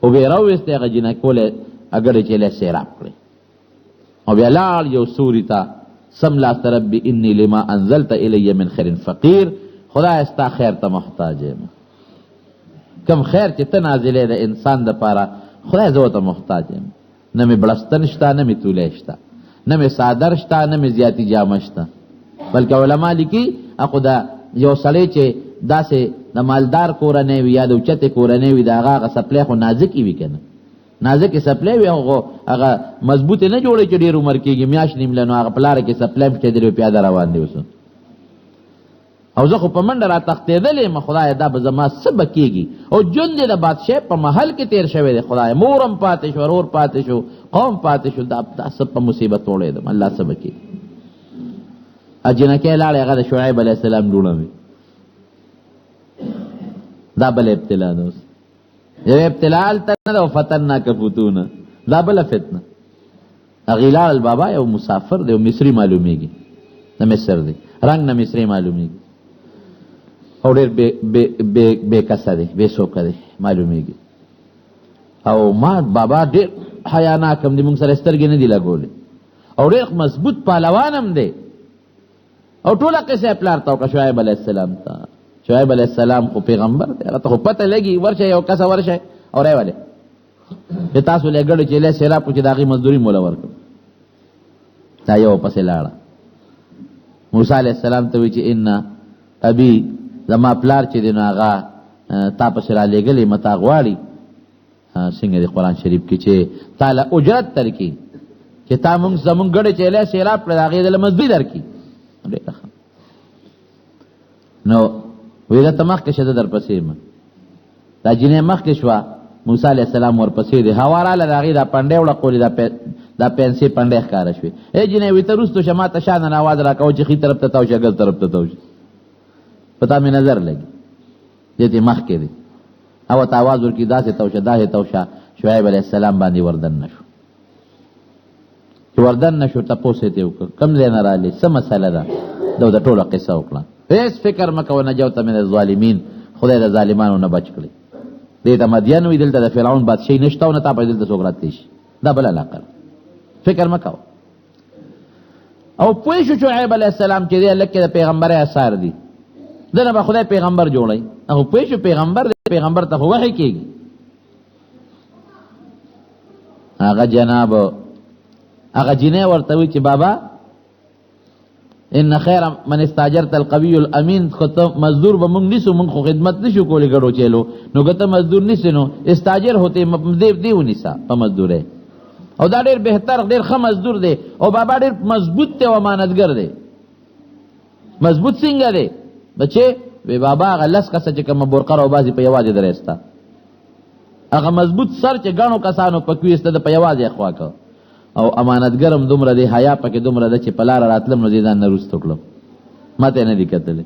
او بیا راویستې هغه جنکو له اګړې چې له سیراب کړې او بیا لاړ یو سوري ته، سملاست ربي انی لما انزلت الی من خیر فقیر، خدای ستا خیر ته محتاج یم، کم خیر چې ته نازلې د انسان دپاره خدای زه ورته محتاج یم، نه مې بړستن شته، نه مې تولی شته، نه مې څادر شته، نه مې زیاتي جامه شته. بلکې علما لیکي اخو دا یو سړی چې داسې د مالدار کورنۍ وي یا د اوچتې کورنۍ وي، د هغه سپلی خو نازکې وي که نه، نازکې سپلی وي، هغه مضبوطې نه جوړی چې ډېر عمر کېږي، میاشت نیمله، نو هغه په لاره کې سپلی په چدرې پیاده روان دی اوس. او زه خو په منډه را تښتېدلی یم، خدایه دا به زما څه به کېږي؟ او ژوند یې د بادشاه په محل کې تېر شوی دی، خدایه مورم پاتې شو، ورور پاتې شو، قوم پاتې شو، دا څه په مصیبت وړېدم، الله څه به کېږي؟ جنکې لاړې هغه د شعیب علیه السلام ډوڼه وي. دا بله ابتلا ده. اوس یو ابتلا هلته نه ده، فتناک فتونه، دا بله فتنه. هغې لاړل، بابا یو مسافر دی، یو مصري معلومیږي، د مصر دی، رنګ نه مصري معلومیږي او ډېر بې کسه دی، بې سوکه دی معلومیږي. او ما بابا ډېر حیاناک هم دی، موږ سره سترګې نه دي لګولې، او ډېر مضبوط پهلوان هم دی. او ټوله قصه پلار ته وکړه شعیب علیه السلام ته. شعیب علیه السلام خو پیغمبر دی، هغه ته خو پته لګي، ورشه یو کسه ورشه او راولې چې تاسو له ګډې چیلې سیراب کړو چې د هغې مزدوري موله ورکړو. دا یو پسې لاړه. موسی علیه السلام ته وایي چې ان ابي، زما پلار چې دی نو هغه تا پس را لېږلې متا غواړي څنګه دی قرآن شریف کې چې تاله اجرت درکړي چې تا مونږ زمونږ ګډې چیلی سیراب کړه د هغې دله مزدي درکړي نو وی ده ته مخکې شه زه درپسې یم دا جینۍ مخکې شوه موسی علیه السلام ورپسې دی هوا راله د هغې دا پنډۍ وړقولې دا پنسې پنډۍ ښکاره شوې ای جینۍ وی ته وروستو شه ما ته شا نن اواز را کوه چې ښي طرف ته تاو شه ګز طرف ته تاو شه په تا مې نظر لګي دې ته مخکې دی او ته اواز ورکړي داسې تاو شه داسې تاو شه شعیب علیه السلام باندې وردن نه شو چې وردن نه شو تپوس یې ترې وکړ کوم ځای نه رالې څه مسله ده ده د ټوله قصه وکړه هېڅ فکر مه کوه نجوت من الظالمین خدای د ظالمانو نه بچ کړي دې ته مدین وي دلته د فرعون بادشاهي نشته او نه تا پسې دلته څوک راتلی شي دا بله علاقه ده فکر مه کوه او پوه شو شعیب علیه السلام چې دی هلک کې د پیغمبرۍ اثار دي ده نه به خدای پیغمبر جوړوي هغه پوه شو پیغمبر دی پیغمبر ته خو وحی کېږي هغه جناب هغه جینۍ ورته وی چې بابا ان خیر من استاجرت القوی الامین خو ته مزدور به مونږ نیسو مونږ خو خدمت نشو کولی ګډو چیلو نو که ته مزدور نیسې نو استاجر هوته دی ونیسه په مزدورۍ او دا ډېر بهتر ډېر ښه مزدور دی او بابا ډېر مضبوط دی او امانتګر دی مضبوط څنګه دی بچې وی بابا هغه لس کسه چې کومه برقه راوباسي په یوازې درېسته هغه مضبوط سر چې ګڼو کسانو په کې ایسته ده په یوازې یې خوا که او امانتګرم دومره دی حیا پکې دومره ده چې په لاره راتلم نو دې ځان نه روسته کړم ما ته یې نه دي کتلی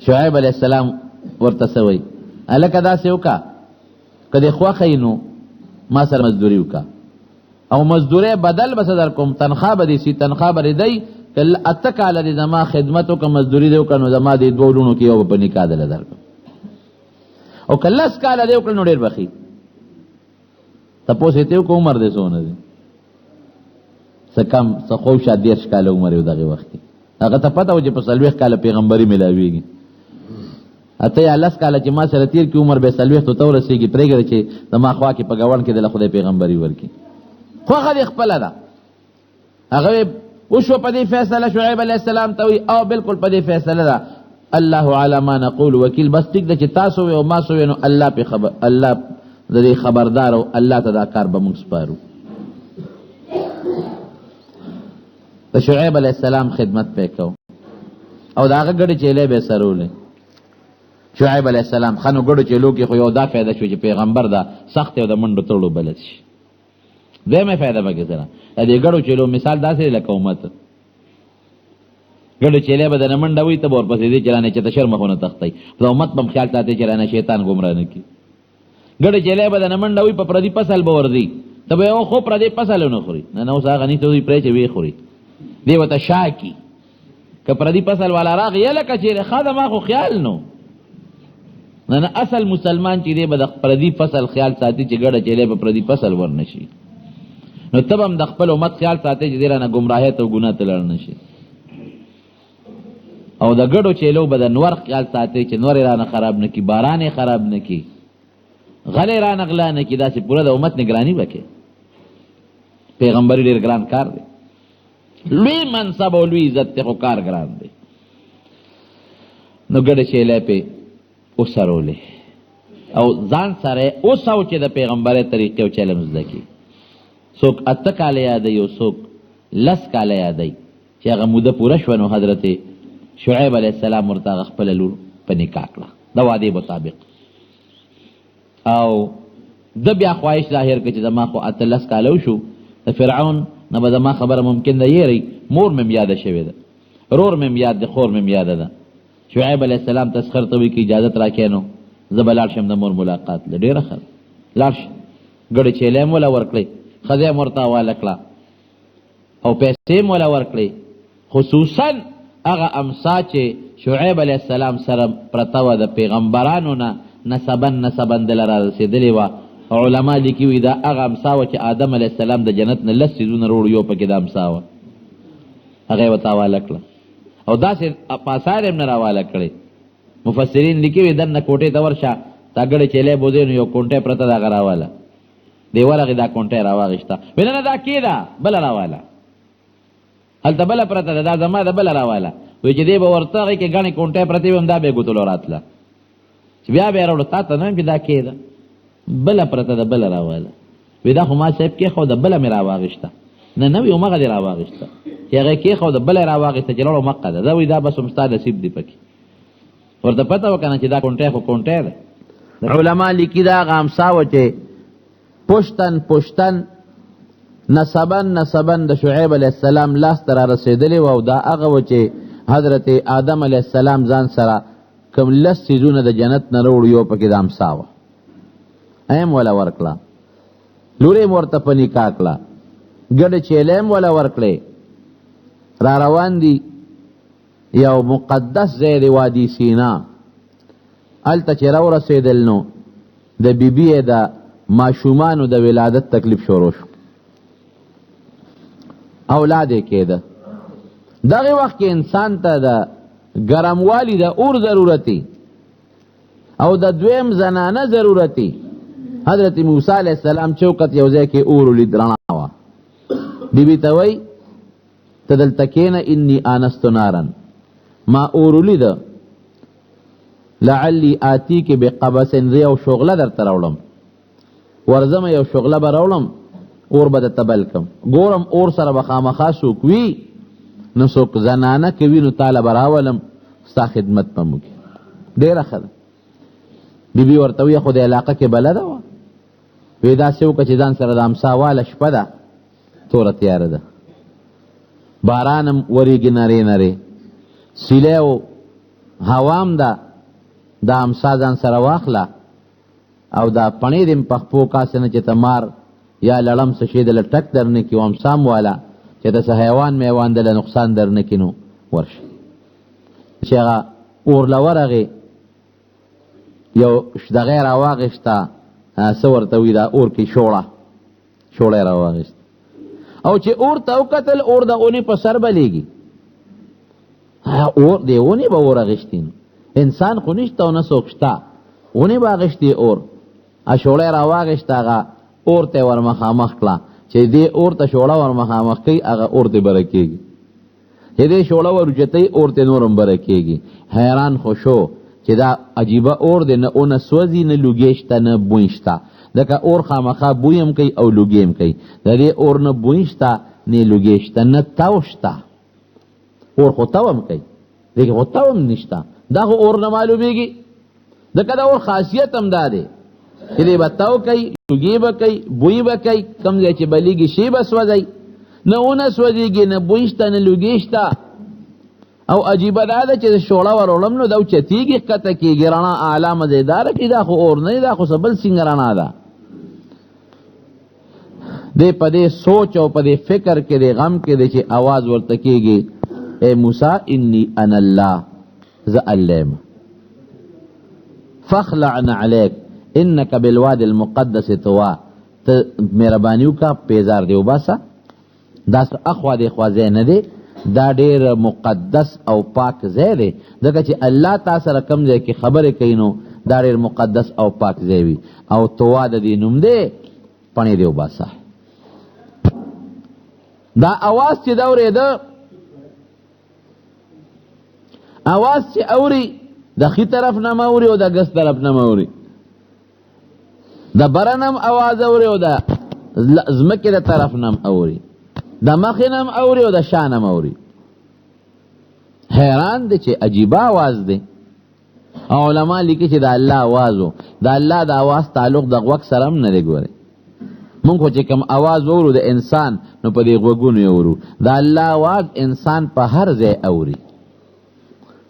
شعیب علیه السلام ورته څه وایي هلکه داسې وکړه که دې خوښه یي نو ما سره مزدوري وکړه او مزدورۍ بدل به څه در کوم تنخوا به دې سي تنخوا به دې دی که اته کاله دې زما خدمت وکړه مزدوري دې وکړه نو زما دې دوه وروڼو کې یو به په نکاح دله درکړم او که لس کاله دې وکړه نو ډېر به ښي تپوس یې ته وکړه عمر دې څونه دی څه کم څه خو شاید 10 کاله عمر یې دغې وخت کې هغه ته پته و چې په 40 کاله پیغمبري میلاویږي اته یا 10 کاله چې ما سره تیر کې عمر به 40 ته ورسېږي پرېږده چې زما خوا کې په ګاونډ کې دله خدای پیغمبري ورکړي خوښه دې خپله ده هغه وشو په دې فیصله شعیب علیه السلام ته وي او بالکل په دې فیصله ده الله علی ما نقول وکیل بس ټیک ده چې تاسو وي او ما سو وي نو الله پې الله د دې خبردار او الله ته دا کار به موږ سپارو د شعیب علیه السلام خدمت پې کو او د هغه ګډې چیلې به یې سرولې شعیب علیه السلام ښه نو ګډو چیلو کې خو یو دا فایده شو چې پیغمبر دا سخت او د منډو تړو بلد شي دویمه فایده پکې سره د دې ګډو چیلو مثال داسې لکه امت ګډو چیلې به درنه منډه وي ته به ورپسې ځې چې رانه چېرته شرمه خو نه تښتئ د امت به هم خیال ساتئ چې رانه شیطان ګمراه نه کړي ګډې چیلې به درنه منډه وي په پردي فصل به ورځي ته به یو خو پردي فصل ونه خوري نه نه اوس هغه نیته دوی پرې چې ویې خوري دی ورته شا کي که پردي فصل والا راغی لکه چیرې ښه ده ما خو خیال نو نه نه اصل مسلمان چې دی به د پردي فصل خیال ساتي چې ګډه چیلې په پردي فصل ورنشي نو ته به هم د خپل امت خیال ساتي چې دی رانه ګمراهیت او ګناه ته لاړ نشي او د ګډو چیلو به د نور خیال ساتي چې نور رانه خراب نه کړي باران یې خراب نه کړي غلی رانه غلا نه کړي داسې پوره د امت نګراني وکړي پیغمبري ډېر ګران کار دی لوی منصب او لوی عزت ته خو کار ګران دی نو ګډه چیلې پې وسرولې او ځان سره اوسو چې د پیغمبرۍ طریقې او چلم زده کړي څوک 8 کاله یادوي او څوک 10 کاله یادوي چې هغه موده پوره شوه نو حضرت شعیب علیه السلام ورته هغه خپله لور په نکاح کړه د وعدې مطابق او ده بیا خواهش ظاهر کړه چې زما خو 18 کاله وشو د فرعون نه به زما خبره ممکن ده یېرئ مور مې یاده شوې ده رور مې یاد ده خور مې یاده ده شعیب علیه السلام تسخر ته وایي که اجازت راکړې نو زه به لاړ شم د مور ملاقات له ډېره ښه لاړ شه ګډې چیلې هم وله ورکړې ښځه یې ورته حواله کړه او پیسې هم وله ورکړې خصوصا هغه امسا چې شعیب علیه السلام سره پرته وه د پیغمبرانو نه نسبا دله را رسېدلې وه علما لیکي وي دا هغه امسا وه چې آدم علیه السلام د جنت نه 10 څیزونه روړ یو پکې د امسا وه هغه یې ورته حواله کړه او داسې په اثار یې هم نه راواله کړې مفسرین لیکي وي دننه کوټې ته ورشه تا ګډې چیلې بوځې نو یو کونټۍ پرته د هغه راواله دی ورغې دا کونټۍ راواغېسته وی نه نه دا کې ده بله راواله هلته بله پرته ده دا زما ده بله راواله وی چې دی به ورته هغې کې ګڼې کونټۍ پرتې وي هم دا به یې ګوتلو راتله چې بیا به یې راوړو تا ته نه چې دا کېده بله پرته ده بله راواله وی دا خو ما صاحب کېښوده بله مې راواغېشته نه وي همغه دې راواغېشته چې هغې کېښوده بله یې راواغېسته چې لاړو مقه ده دا وایي دا بس هم ستا نصیب دی پکې ورته پته وه که نه چې دا کونټۍ خو کونټۍ ده علما لیکي دا هغه امسا وه چې پشتن نسبن د شعیب علیه السلام لاس ته را رسېدلې وه او دا هغه وه چې حضرت آدم علیه السلام ځان سره کوم لس څیزونه د جنت نه راوړو یو پکې د امسا وه ایم وله ورکړه لورې م ورته په نکاح کړه ګډې چیلې م وله ورکړې را روان دي یو مقدس ځای دی وادي سینا هلته چې راورسېدل نو د بیبي یې د ماشومانو د ولادت تکلیف شروع شو اولاد یې کېده دغه وخت کې انسان ته د ګرموالي د اور ضرورتي او د دویم زنانه ضرورتي حضرت موسی علیہ السلام چوکت یو ځای کې اور ولید رڼا وه بیبي ته وایي ته دلته کښېنه انی آنست نارا ما اور ولیده لعلی آتیک بقبس زه یو شغله درته راوړم ورځم یو شغله به راوړم اور به درته بل کم ګورم اور سره به خامخا څوک وي نو څوک زنانه که وي نو تاله به راولم ستا خدمت به م وکړي ډېره ښه ده بیبي ورته ویې خو د علاقه کې بلده وه وی داسې وکړه چې ځان سره د امسا واله شپه ده توره تیاره ده باران هم وریږي نرې نرې سیلی او هوام ده دا امسا ځان سره واخله او دا پڼې دې م په خپو کاسې نه چې ته مار یا لړم څه شی دله ټک در نه کړي او امسام واله چې ته څه حیوان میوان دله نقصان در نه کړي نو ورشي چې هغه اور له ورغې یو دغې راواغېسته څه ورته وي دا اور کې شوړه یې راواغېسته او چې اور ته وکتل اور د اونې په سر بلیږي اور د اونې به اور اغېشتي انسان خو نشته او نه څوک شته اونې به اغېشتي اور شوړه یې راواغېسته هغه اور ته ور مخامخ کړه چې دې اور ته شوړه ور مخامخ کوي هغه اور ته بره کېږي چې دې شوړه ور اوچتوي اور ته نور هم بره کېږي حیران خو شو چې دا عجیبه اور دی نه اونه سوځي نه لوګی شته نه بوی شته ځکه اور خامخا بوی هم کوي او لوګی هم کوي د دې اور نه بوی شته نه لوګی شته نه تاو شته اور خو تاو هم کوي لیکن خو تاو هم نشته دا خو اور نه معلومیږي ځکه دا اور خاصیت هم دا دی چې دی به تاو کوي لوګی به کوي بوی به کوي کوم ځای چې بلیږي شی به سوځي نه اونه سوځېږي نه بوی شته نه لوګی شته او عجیبه دا ده چې شوړه ورولم نو دا اوچتېږي ښکته کېږي رڼا اعلی مزېداره کړي دا خو اور نه دی دا خو څه بل څنګه رڼا ده دی په دې سوچ او په دې فکر کې د غم کې دی چې آواز ورته کېږي اے موسی انی انا الله زه الله یم فاخلع نعلیک انک بالوادي المقدس طوا ته مهرباني وکړه پیزار دی وباسه دا اخوا دی خوا ځای نه دی دا ډیر مقدس او پاک ځای دی ځکه چې الله تا سره کوم ځای کې خبرې کوي نو دا ډیر مقدس او پاک ځای وي او طوا د دې نوم دی پڼې دی وباسه دا اواز چې دا اورېده اواز چې اوري د ښي طرف نه م اوري او د ګس طرف نه م اوري د برنم اواز اوري او د ځمکې د طرف نه م اوري د مخې نه م اوري او د شا نه م اوري حیران دی چې عجیبه آواز دی علما لیکي چې د الله آواز و د الله د آواز تعلق د غوږ سره هم نه دی ګورئ مونږ خو چې کوم آواز اورو د انسان نو په دې غوږونو یې اورو د الله آواز انسان په هر ځای اوري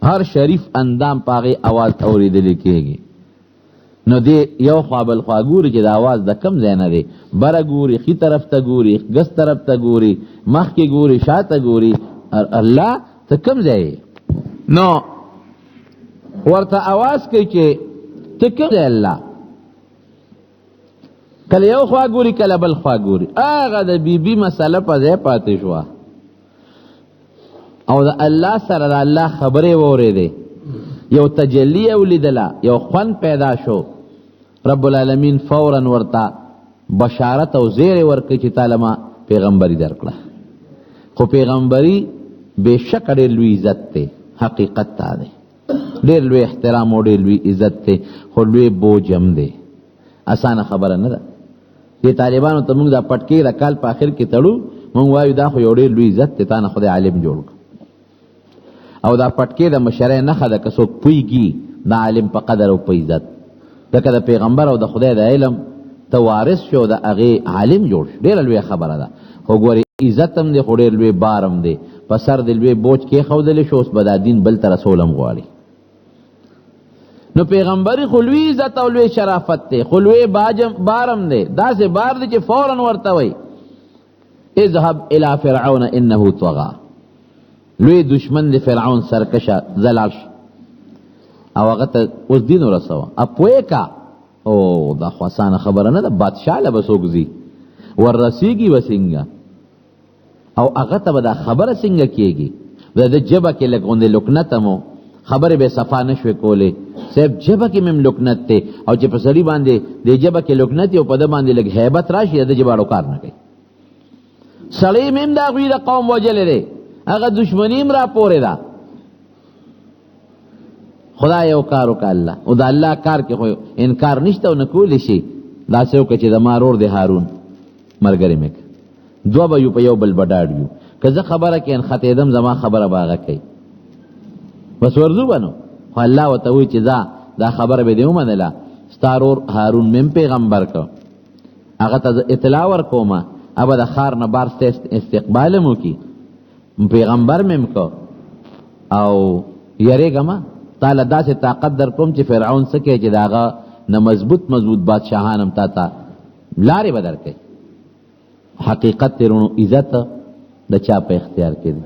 هر شریف اندام په هغې آواز اورېدلی کېږي نو دې یو خوا بل خوا ګوري چې د آواز د کم ځای نه دی بره ګوري ښي طرف ته ګوري ګس طرف ته ګوري مخکې ګوري شاته ګوري الله ته کم ځای نو ورته آواز کوي چې ته کم ځای الله کله یو خوا ګوري کله بل خوا ګوري هغه د بیبي مسله په ځای پاتې شوه او د الله سره د الله خبرې واورېدې یو تجلی یې ولیدله یو خوند پیدا شو رب العالمین فورا ورته بشارت او زیری ورکړي چې تعالی ما پیغمبري درکړه خو پیغمبري بېشکه ډېر لوی عزت دی حقیقت تا دی ډېر لوی احترام او ډېر لوی عزت دی خو لوی بوج هم دی اسانه خبره نه ده چې طالبانو ته موږ دا پټکې د کال په آخر کې تړو موږ وایو دا خو یو ډېر لوی عزت دی تا نه خدای عالم جوړ او دا پټکې د مشرۍ نښه ده که څوک پوهېږي د عالم په قدر او په عزت لکه د پیغمبر او د خدای د علم ته وارث شو د هغې عالم جوړ شو ډېره لویه خبره ده خو ګورې عزت هم دی خو ډېر لوی بار هم دی په سر د لوی بوج کېښودلی شو اوس به دا دین بل ته رسول هم غواړي نو پیغمبري خو لوی عزت او لوی شرافت دی خو لوی بار هم دی داسې بار دی چې فوراً ورته وایي اذهب الى فرعون انه طغى لوی دشمن دی فرعون سرکشه زلال شو او هغه ته اوس دین ورسوه اپوی کا او دا خو اسانه خبره نه ده بادشاه له به څوک ځي وررسېږي به څنګه او هغه ته به دا خبره څنګه کېږي د ده ژبه کې لږ غوندې لکنت هم خبرې به صفا نه شوې کولی صاحب ژبه کې مې لکنت دی او چې په سړي باندې د ژبه کې لکنت او په ده باندې لږ هیبت راشي د ژباړو کار نه کوي سړی مې هم د هغوی د قوم وجلی دی هغه دشمني هم راپورې ده خدا یو کار وکړه الله او د الله کار کې خو انکار نشته او نه کولی شي داسې وکړه چې د ما رور دی هارون ملګری مې دوه به یو په یو بل به ډاډ یو که زه خبره کې انخطېدم زما خبره به هغه کوي بس ورځو به نو خو الله ورته وایي چې دا خبره به دې ومنله ستا رور هارون مې هم پیغمبر که هغه ته اطلاع ورکومه هغه د ښار نه بار استقبال هم وکړي پیغمبر مې هم که او یریږه تا له داسې طاقت در کوم چې فرعون څه کوي چې د هغه نه مضبوط بادشاهان هم تا ته لارې به در کوي حقیقت تیرونو عزت د چا په اختیار کې دی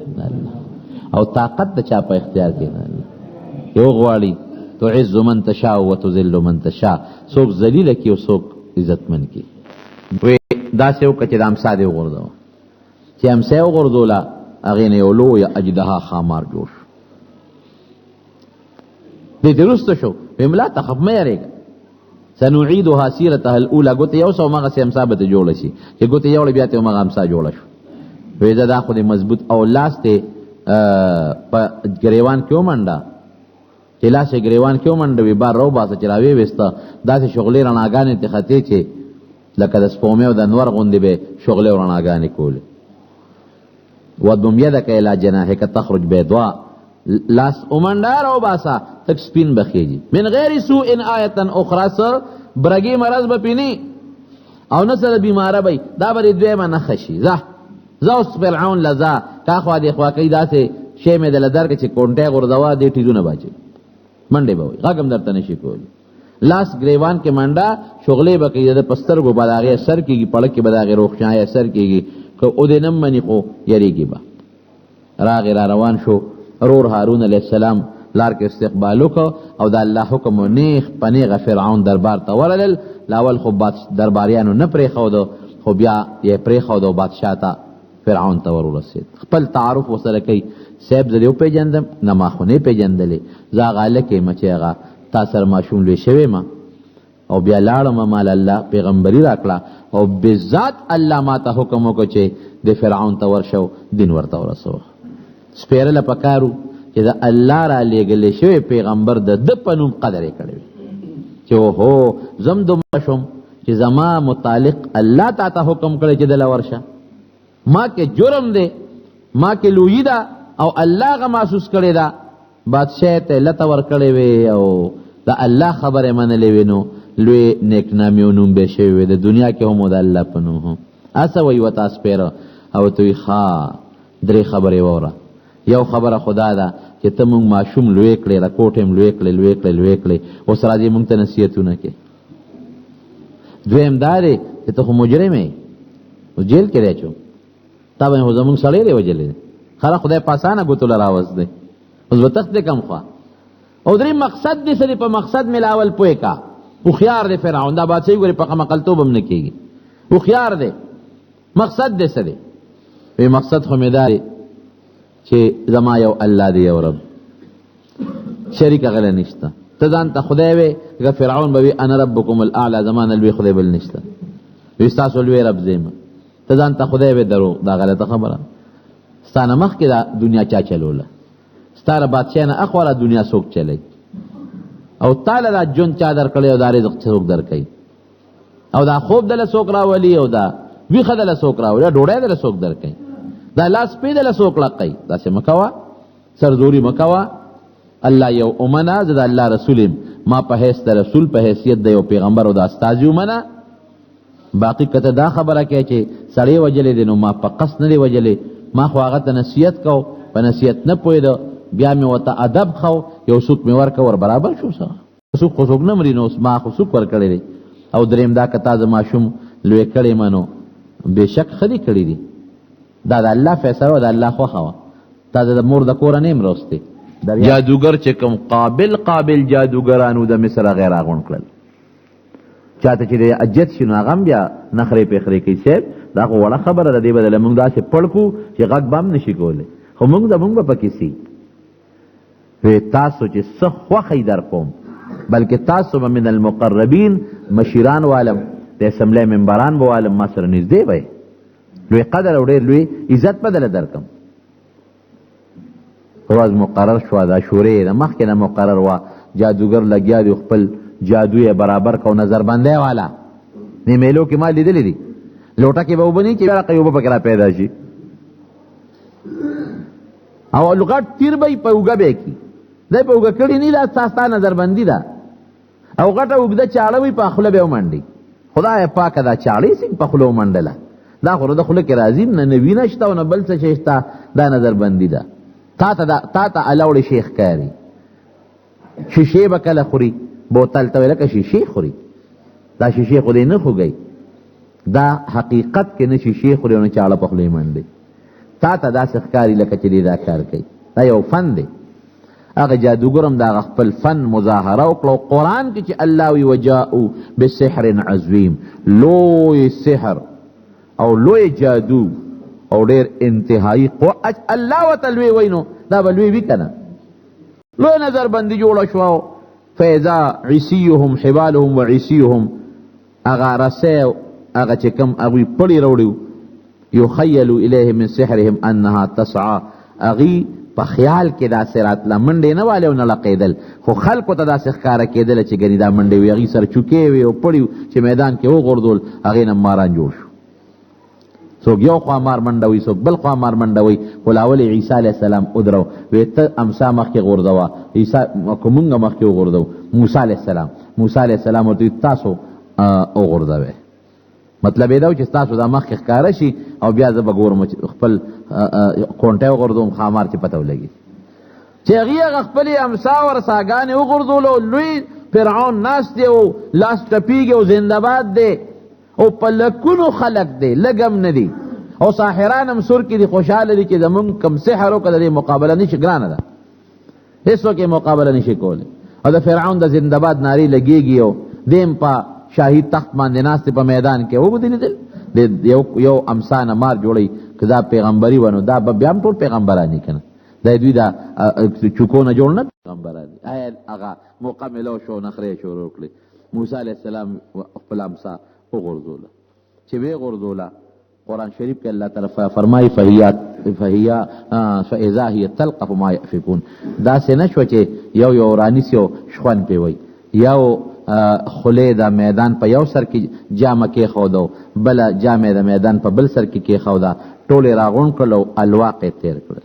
او طاقت د چا په اختیار کې دی یو غواړي تعز من تشاء و تذل من تشاء څوک ذلیله کي او څوک عزتمن کي داسې وکړه چې د امسا دې وغورځوه چې امسا یې وغورځوله هغې نه یو لویه اجدها خامار جوړ شو دې درسته شو ویم لا تخف مه یریږه سنعیدها سیرتها الاولى ګوتې یو سو همغسې امسا به ته جوړه شي چې ګوتې یوړې بیا ته همغه امسا جوړه شو وایي زه دا خو دې مضبوط او لاس دې په ګریوان کې ومنډه چې لاس یې ګریوان کې ومنډه وي بار راوباسه چې راویې ویسته داسې شغلې رڼاګانې ترې ختې چې لکه د سپومې او د انور غوندې به شغلې او رڼاګانې کولې واضمم یدک الی جناحک تخرج بیضاء لاس ومنډه راوباسه تک سپین بخیږي من غیر سوء آیة اخرى سه برګي مرض به پینی او نه سره بیماره بی دا به دویمه نښه شي زه اوس فرعون لزا تا خوا دې خوا کوي داسې شی مې دله درکړه چې کونټۍ غورځوه دې ټیزونه باچوي منډې به وایي غږ هم درته نشي کولی لاس ګریوان کې منډه شغلې به کوي د په سترګو به د هغې اثر کېږي پړک کې به د هغې روغچایي اثر کېږي که او دې نه مني خو یریږي به راغې را روان شو رور هارون علیه السلام لار کې استقبال وکړه او د الله حکم و نیغ په نیغه فرعون دربار ته ورلل لاول خو درباریانو نه پرېښوده خو بیا یې پرېښوده او بادشاه ته فرعون ته ور ورسېد خپل تعارف ورسره کوي صاحب زه دې وپېژندم نه ما خو نه پېژندلې زه هغه هلک یم چې هغه تا سره ماشوم لوی شوی ما او بیا لاړم مال الله پیغمبري راکړه او بذات الله ما ته حکم وکړه چې د فرعون ته ورشو دین ورته ورسوه سپېرله پکارو چې د الله را لېږلی شوی پیغمبر د ده په نوم قدر یې کړی وي چې اوهو زم دومره شوم چې زما متعلق الله تا ته حکم کړی چې دله ورشه ما کې جرم دی ما کې لویي ده او الله هغه محسوس کړې ده بادشاه ته لته ورکړې وې او د الله خبرې منلې وې نو لوی نیکنامي او نوم به شوی وې د دنیا کې هم د الله په نوم هم هسه وایي ورته سپېره او ته وایي ښه درې خبرې واوره یو خبره خدا ده چې ته مونږ ماشوم لوی کړې رکوټ هم لوی کړې اوس راځې مونږ ته نصیحتونه کې دویم دا دی چې ته خو مجرم یې اوس جیل کې راچو تا به خو زمونږ سړی دی وجلی دی خره خدای په اسانه ګوتو له راوست دی اوس به تخت دی کم خوا او درې مقصد دی سړي په مقصد ملاول پوه کا هوښیار دی فرعون دا بادشاهي ګورې په مقلتوب هم نه کېږي هوښیار دی مقصد دی څه دی وی مقصد خو مې دا دی چې زما یو الله دی یو رب شریک غلی نشته ته ځان ته خدای وې که فرعون به وي انا ربکم الاعلی زما نه لوی خدای بل نشته وی ستاسو لوی رب زیمه ته ځان ته خدای وې درو دا غلطه خبره ستا نه مخکې دا دنیا چا چلوله ستاره بادشاہ نه اخوره دنیا څوک چلی او تعالی دا جون چا درکړی او دا رزق څوک درکوي او دا خوب دله څوک راولي او دا ویښه دله څوک راولي ډوډۍ دله څوک درکوي دا لاس پې دله څوک لقوي داسې مه کوه سرزوري مه کوه الله یو امنه زه د الله رسول یم ما په حیث د رسول په حیثیت د یو پیغمبر او د استازي ومنه باقي که ته دا خبره کوې چې سړی وجلی دی نو ما په قصد نه دی وجلی ما خو هغه ته نصیحت کو په نصیحت نه پوهېده بیا مې ورته ادب خو یو سوک مې ورکه ور برابر شو سوک خو څوک نه مري نو ما خو سوک ورکړی دی او درېیم دا که تا زه ماشوم لوی کړی ما نو بېشک ښه دې کړي دي دا د الله فیصله وه د الله خوښه وه تا د مور د کوره نه یم روستی جادوګر چې کوم قابل جادوګرانو د مصر هغې راغونډ کړل چاته چې د اجت شي نو هغه هم بیا نخرې پېخرې کوي صاحب دا خو وړه خبره ده دې بدله مونږ داسې پړ کړو چې غږ به هم نه شي کولی خو مونږ زمونږ به پکې سي وی تاسو چې څه خوښئ در کوم بلکې تاسو به من المقربین مشیران والم د اسمبلی ممبران به والم ما سره نږدې به لوی قدر او ډېر لوی عزت به دله درکم ورځ مقرر شوه دا شورې د مخکې نه مقرر وه جادوګر لګیا دی خپل جادو یې برابر کو نظربندۍ والا نه میلو کې ما لیدلی دي لوټه کې به اوبه نه چې بیا رقی اوبه پکې را پیدا شي او لغټ تیر به یې په اوږه به یې کي دی په اوږه کړي نه دا ستا نظربندي ده او غټه اوږده چاړه وي په خوله به یې ومنډي خدای پاکه دا چاړې څنګه په خوله ومنډله دا خو د خوله کې راځي نه وینه شته او نه بل څه شی شته دا نظربندي ده تا ته الاوړې شیخ کاري شیشې به کله خوري بوتل ته لکه شیشې خوري دا شیشې خو دې نه خوږی دا حقیقت کې نه شیشې خوري او نه چاړه په خوله یې منډي تا ته داسې ښکاري لکه چې دې دا کار کوي دا یو فن دی هغه جادوګر هم د هغه خپل فن مظاهره وکړه قرآن کې چې الله وی وجاءو بسحر عظیم لوی سحر او لوی جادو او ډېر انتهایی الله ورته لوی وایي نو دا به لوی وي که نه لوی نظربندي جوړه شوه فاذا عیسیهم حبالهم و عیسیهم هغه رسۍ هغه چې کوم هغوی پړی راوړي یخیل الیه من سحرهم انها تسعى هغوی په خیال کې داسې راتله منډې نه والې او نه لقېدل خو خلکو ته داسې ښکاره کېدله چې ګنې دا منډې وي هغوی سره چوکې وي او پړي چې میدان کې وغورځول هغې نه ماران جوړ شو څوک یو خوا مار منډوي څوک بل خوا مار منډوي خو لاول یې عیسی علیه السلام ودرو وی ته امسا مخکې غورځوه عیسی که مونږ مخکې وغورځو موسی علیه السلام ورته تاسو وغورځوئ مطلب یې دا و چې ستاسو دا مخکې ښکاره شي او بیا زه به ګورم خپل کونټی وغورځوم خامار چې پته ولګي چې هغې هغه خپلې امسا ورساګانې وغورځولو لوی فرعون ناست دی او لاس ټپیږي او زنده‌باد دی او په لکونو خلق دی لږم نه دی او ساحران هم سر کې دي خوشحاله دي چې زمونږ کم سحر وکړه د دې مقابله نشي ګرانه ده هېڅوک یې مقابله نشي کولی او د فرعون د زنده‌باد نارې لګېږي او دیم په شاهي تخت باندې ناست په میدان کې وګورئ لیدل یو امسا نه مار جوړوي که دا پیغمبري و نو دا به بیا هم ټول پیغمبران دي که نه دا دوی دا چوکو نه جوړ نه پیغمبران دي آیا هغه موقع میلو شو نخرې شروع کړې موسی علیه السلام خپل امسا وغورځوله چې ویې غورځوله قرآن شریف کې الله تعالی فرمایي فاذا هي تلقف ما یأفکون داسې نه شوه چې یو رانیسي او شخوند پې وی یو خولې د میدان په یو سر کې جامه کېښوده بله جامې د میدان په بل سر کې کېښوده ټول یې راغونډ کړل او الواق یې تېر کړل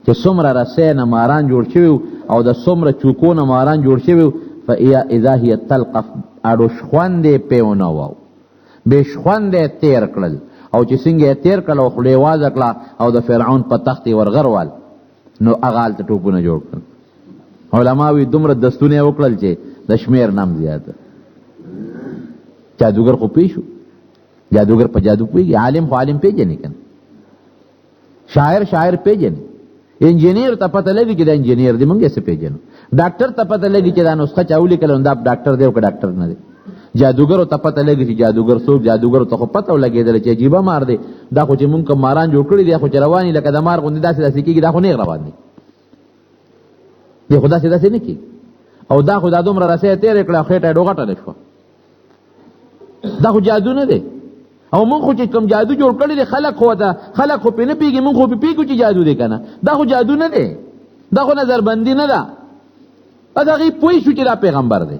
چې څومره رسۍ نه ماران جوړ شوي او د څومره چوکو نه ماران جوړ شوي فاذا هي تلقف اړو شخوند یې پې ونه واو بې شخوند یې تېر کړل او چې څنګه یې تېر کړل او خولې وازه کړه او د فرعون په تخت یې ورغروال نو هغه هلته ټوپونه جوړ کړل علماوی دومره دستونه یې وکړل چې د شمیر نام زیاته جادوګر خو پوه شو جادوګر په جادو پوهېږي عالم خو عالم پېژني که نه شاعر پېژني انجینیر ته پته لګي چې دا انجینیر دی موږ یې څه پېژنو ډاکټر ته پته لګي چې دا نسخه چا ولیکله نو دا ډاکټر دی او که ډاکټر نه دی جادوګرو ته پته لګي چې جادوګر څوک جادوګرو ته خو پته ولګېدله چې عجیبه مار دی دا خو چې موږ کوم ماران جوړ کړي دي خو چې روان یي لکه د مار غوندې داسې کېږي دا خو نیغ روان دی دی خو داسې نه کېږي او دا خو دا دومره رسۍ یې تېرې کړه او خېټه یې ډوغټله شوه دا خو جادو نه دی او مونږ خو چې کوم جادو جوړ کړی دی خلق خو پې نه پیږي، مونږ خو پې پیږو چې جادو دی که نه. دا خو جادو نه دی، دا خو نظربندي نه ده. بس هغې پوه شو چې دا پیغمبر دی،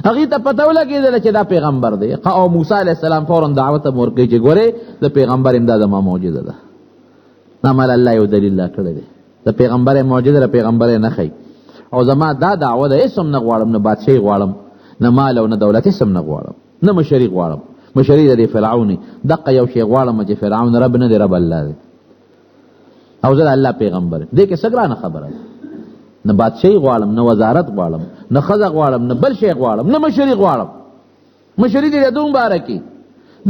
هغې ته پته ولګېدله چې دا پیغمبر دی. او موسی علیه السلام فورا دعوت هم ورکوي چې ګورې د پیغمبر امدا زما معجزه ده، دا مال الله یو دلیل لا کړی دی، د پیغمبر معجزه د پیغمبر نه ښیي. او زما دا دعوه ده، هېڅ هم نه غواړم، نه بادشاهي غواړم، نه مال او نه دولت، هېڅ هم نه غواړم، نه مشري غواړم. مشري د دې فرعون دقه یو شی غواړم چې فرعون رب نه دی، رب الله دی، او زه د الله پیغمبر یم. دې کې څه ګرانه خبره ده؟ نه بادشاهي غواړم، نه وزارت غواړم، نه ښځه غواړم، نه بل شی غواړم، نه مشري غواړم. مشري دې د دوم باره کې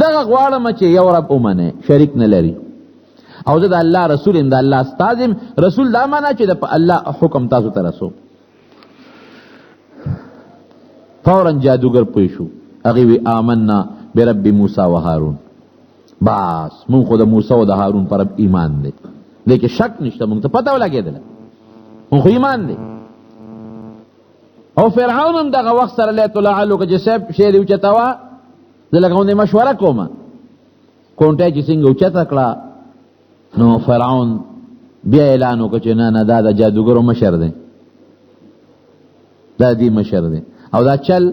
دغه غواړم چې یو رب ومنې، شریک نه لري. او زه د الله رسول یم، د الله استاد یم. رسول دا معنا چې د الله حکم تاسو ته رسو. فورا جادوګر پوه شو، هغې وی آمنا برب موسی و هارون، بس مونږ خو د موسی او د هارون پر رب ایمان دی، دې کې شک نشته، مونږ ته پته ولګېدله مونږ خو ایمان دی. او فرعون هم دغه وخت سره لیت لعلو که چې صاحب شی دې اوچته وه، زه لکه غوندې مشوره کومه، کونټۍ چې څنګه اوچته کړه، نو فرعون بیا اعلان وکړه چې نه نه دا د جادوګرو مشر دی، دا دی مشر دی، او دا چل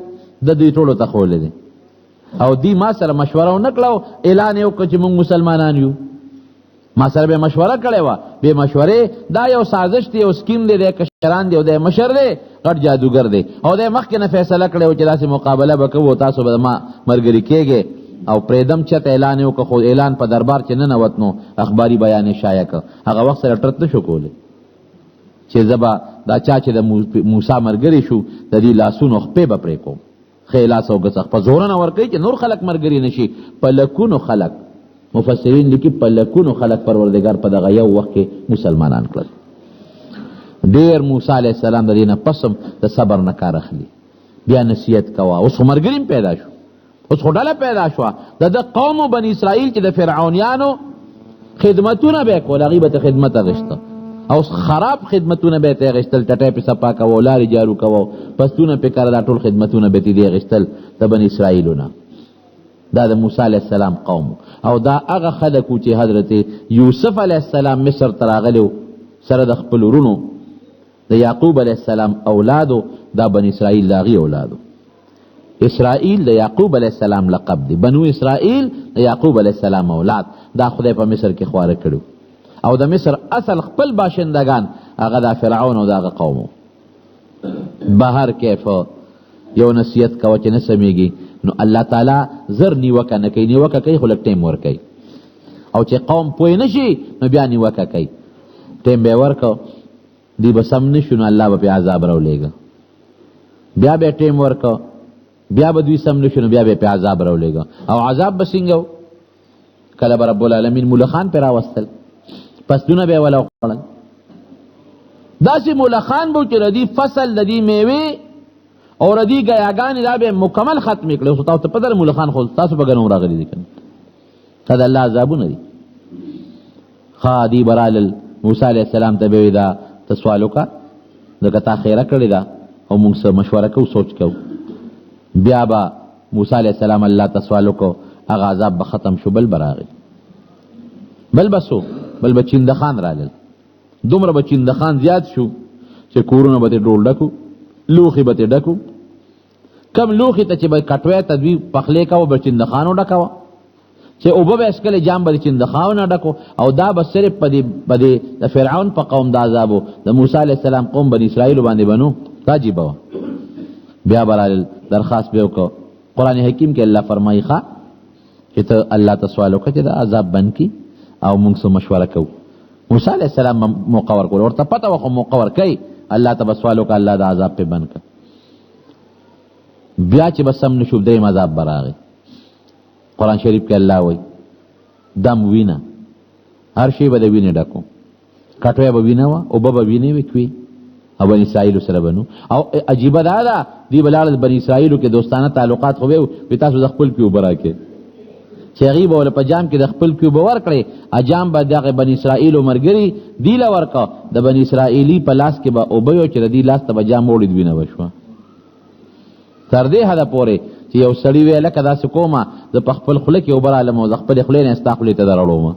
د دوی ټولو ته ښولی دی. او دی ما سره مشوره ونه کړه، اعلان یې وکړه چې موږ مسلمانان یو. ما سره به مشوره کړې وه، بې مشورې دا یو سازش دی، یو سکیم دی، دی کشران دی، او دی مشر دی، غټ جادوګر دی. او دی مخکې نه فیصله کړې وه چې داسې مقابله به کوو، تاسو به ما ملګري کېږئ. او پرېدم چته اعلان یې وکړه، خو اعلان په دربار چې ننوت نو اخباري بیان یې شایع کړ. هغه وخت سره ټرت نه شو کولی چې زه به دا چا چې د موسی ملګري شو د دې لاسونو خپې به پرې کوم، ښې لاس او ګسخ په زوره نه ورکوي چې نور خلک ملګري نه شي. په لکونو خلک، مفسرین لیکي په لکونو خلک پروردګار په دغه یو وخت کې مسلمانان کړل. ډېر موسی علیه السلام د دې نه پس هم د صبر نه کار اخلي، بیا نصیحت کوه. اوس خو ملګري هم پیدا شو، اوس خو ډله پیدا شوه د ده قوم و بني اسرائیل چې د فرعونیانو خدمتونه به یې کول، هغوی به ته خدمت اخېسته، او خراب خدمتونه به یې ته اخېستل، ټټی پې صفا کوه، لارې جارو کوه، پستونه پې کره، دا ټول خدمتونه به یې ته دې اخېستل د بني اسرائیلو نه. دا د موسی علیه السلام قوم، او دا هغه خلک و چې حضرت یوسف علیه السلام مصر ته راغلی سره د خپل ورونو، د یعقوب علیه السلام اولادو، دا بني اسرائیل د هغې اولادو. اسرائیل د یعقوب علیه السلام لقب دی، بنو اسرائیل د یعقوب علیه السلام اولاد. دا خدای په مصر کې خواره کړو، او د مصر اصل خپل باشندگان هغه د فرعون او د هغه قومو. بهر کیف یو نصیحت کوه چې نه سمیږي، نو الله تعالی زر نیوکه نه کوي، نیوکه کوي خو لږ ټیم ورکوي. او چې قوم پوه نه شي نو بیا نیوکه کوي، ټیم به یې ورکو، دی به سم نه شو نو الله به پې عذاب راولېږه. بیا به یې ټیم ورکو، بیا به دوی سم نه شو نو بیا به یې پې عذاب راولېږه. او عذاب به څنګه و؟ کله به رب العالمین ملخان پې راوستل، پسونه به یې وله وخوړل. داسې ملخان به و چې ردي فصل، ردي میوې او ردی گیاګانې دا به مکمل ختمې کړې. اوس تاسو ته پته ده ملخان خو تاسو په ګنو راغلي دي که نه، دا د الله عذابونه دي. ښه دی به رالل موسی علیه السلام ته به وایي دا ته سوال وکړه، ځکه تا خیره کړې ده او موږ څه مشوره کوو، سوچ کوو. بیا به موسی علیه السلام الله ته سوال وکړو، هغه عذاب به ختم شو. بل به راغی، بل به څوک، بل به چندخان رالل. دومره به چندخان زیات شو چې کورونه به ترې ډول ډکو، لوښي به ترې ډکو. کم لوښي ته چې به کټوی ته دوی پخلی کوه به چندخانو ډکوه، چې اوبه به اسکلې جام به د چندخانو نه ډکو. او دا به صرف په دې د فرعون په قوم د عذاب و، د موسی علیه السلام قوم بني اسرائیلو باندې بنو دا عجیبه وه. بیا به رالل، درخواست به وکړو. قرآن حکیم کې الله فرمایي ښه چې ته الله ته سوال وکړه چې دا عذاب بند کړي او موږ څه مشوره کوو. موسی علیه السلام موقع ورکول، ورته پته وه خو موقع ورکوي، الله ته به سوال وکړه الله دا عذاب پې بند کړه. بیا چې به سم نشو دیم عذاب به راغی. قرآن شریف کې الله وایي دم وینه، هر شی به د وینې ډکو، کټوی به وینه وه، اوبه به وینې وې کوي، او بني اسرائیلو سره بنو. او عجیبه دا ده دوی به لاړل بني اسرائیلو کې دوستانه تعلقات خو وی تاسو د خپل کې اوبه راکړئ، چې هغې به ورله په جام کې د خپل کې اوبه ورکړې، اجام به دغه بني اسرائیلو ملګري دی له ورکړه. د بني اسرائیلي په لاس کې به اوبه وي چې د دې لاس ته به جام وړي، وینه به شوه. تر دې حده پورې چې یو سړی وی لکه داسې کومه زه په خپل خوله کې اوبه رالم او زه خپلې خولې نه ستا خولې ته درړومه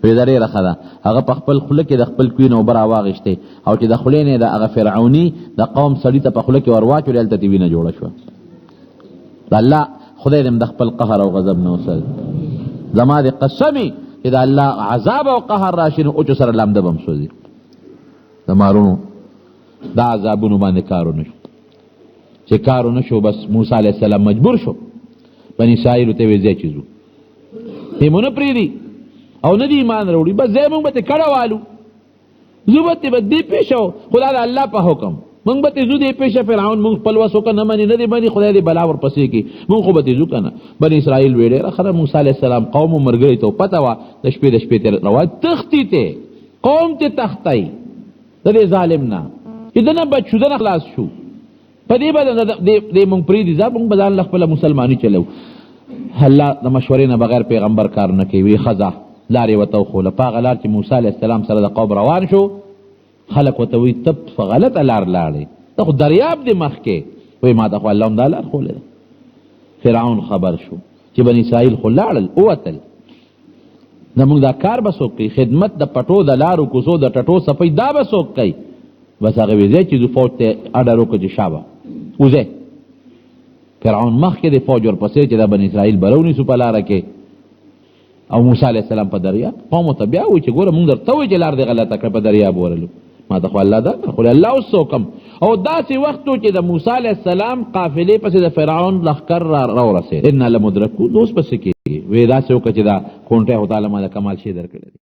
پرېږده ډېره ښه ده هغه په خپل خوله کې د خپل کوی نه اوبه راواغېښتې او چې د خولې نه د هغه فرعوني د قوم سړي ته په خوله کې ور واچولې هلته تې وینه جوړه شوه د الله خدای دې د خپل قهر او غضب نه وسل زما د قسمي چې د الله عذاب او قهر راشي نو اوچو سره لامده به م سوځي د مارونو دا عذابونو باندې کار ونه شو چې کار ونه شو بس موسی علیه السلام مجبور شو بني اسرائیلو ته ویې ځئ چې ځو دې مو نه پرېږدي او نه دي ایمان راوړي بس ځای مونږ به ترې کډه والو زو به ترې به دې پېښه خو دا د الله په حکم مونږ به ترې ځو دې پېښه فرعون مونږ خپل وس وکړه نه مني نه دې مني خدای دې بلا ورپسې کړي مونږ خو به ترې ځو که نه بني اسرائیل ویې ډېره ښه ده موسی علیه السلام قوم و ملګري ته پته وه د شپې ترې روا تښتي ته قوم ته تښتی د دې ظالم نه چې ده نه بچ شو ده نه خلاص شو په دې به دې مونږ پرېږدي ځه مونږ به ځان له خپله مسلماني چلو الله د مشورې نه بغیر پیغمبر کار نه کوي ښځه لارې ورته وښوله په هغه لار چې موسی علیه السلام سره د قوم روان شو خلک ورته وایي ته په غلطه لار لاړې ته خو دریاب دې مخکې وایي ما ته خو الله هم دا لار ښوولې ده فرعون خبر شو چې بني اسرائیل خو لاړل ووتل زموږ دا کار به څوک کوي خدمت د پټو د لارو کوڅو د ټټو صفۍ دا به څوک کوي بس هغه ویې ځئ چې زه فوج ته اډر وکړه چې شابه وځئ فرعون مخکې د فوج ورپسې چې دا بني اسرائیل به راونیسو په لاره کې او موسی علیه السلام په دریاب قومو ته بیا وایي چې ګوره مونږ درته وایي چې لار دې غلطه کړه په دریاب ورلو ما ته خو الله دا خو الله اوس څوکم او داسې وخت و چې د موسی علیه السلام قافلې پسې د فرعون لښکر راورسېد انا لمدرکون اوس پسې کېږي وایي داسې وکړه چې دا کونټۍ خو تعالی ما د کمال شی درکړی دی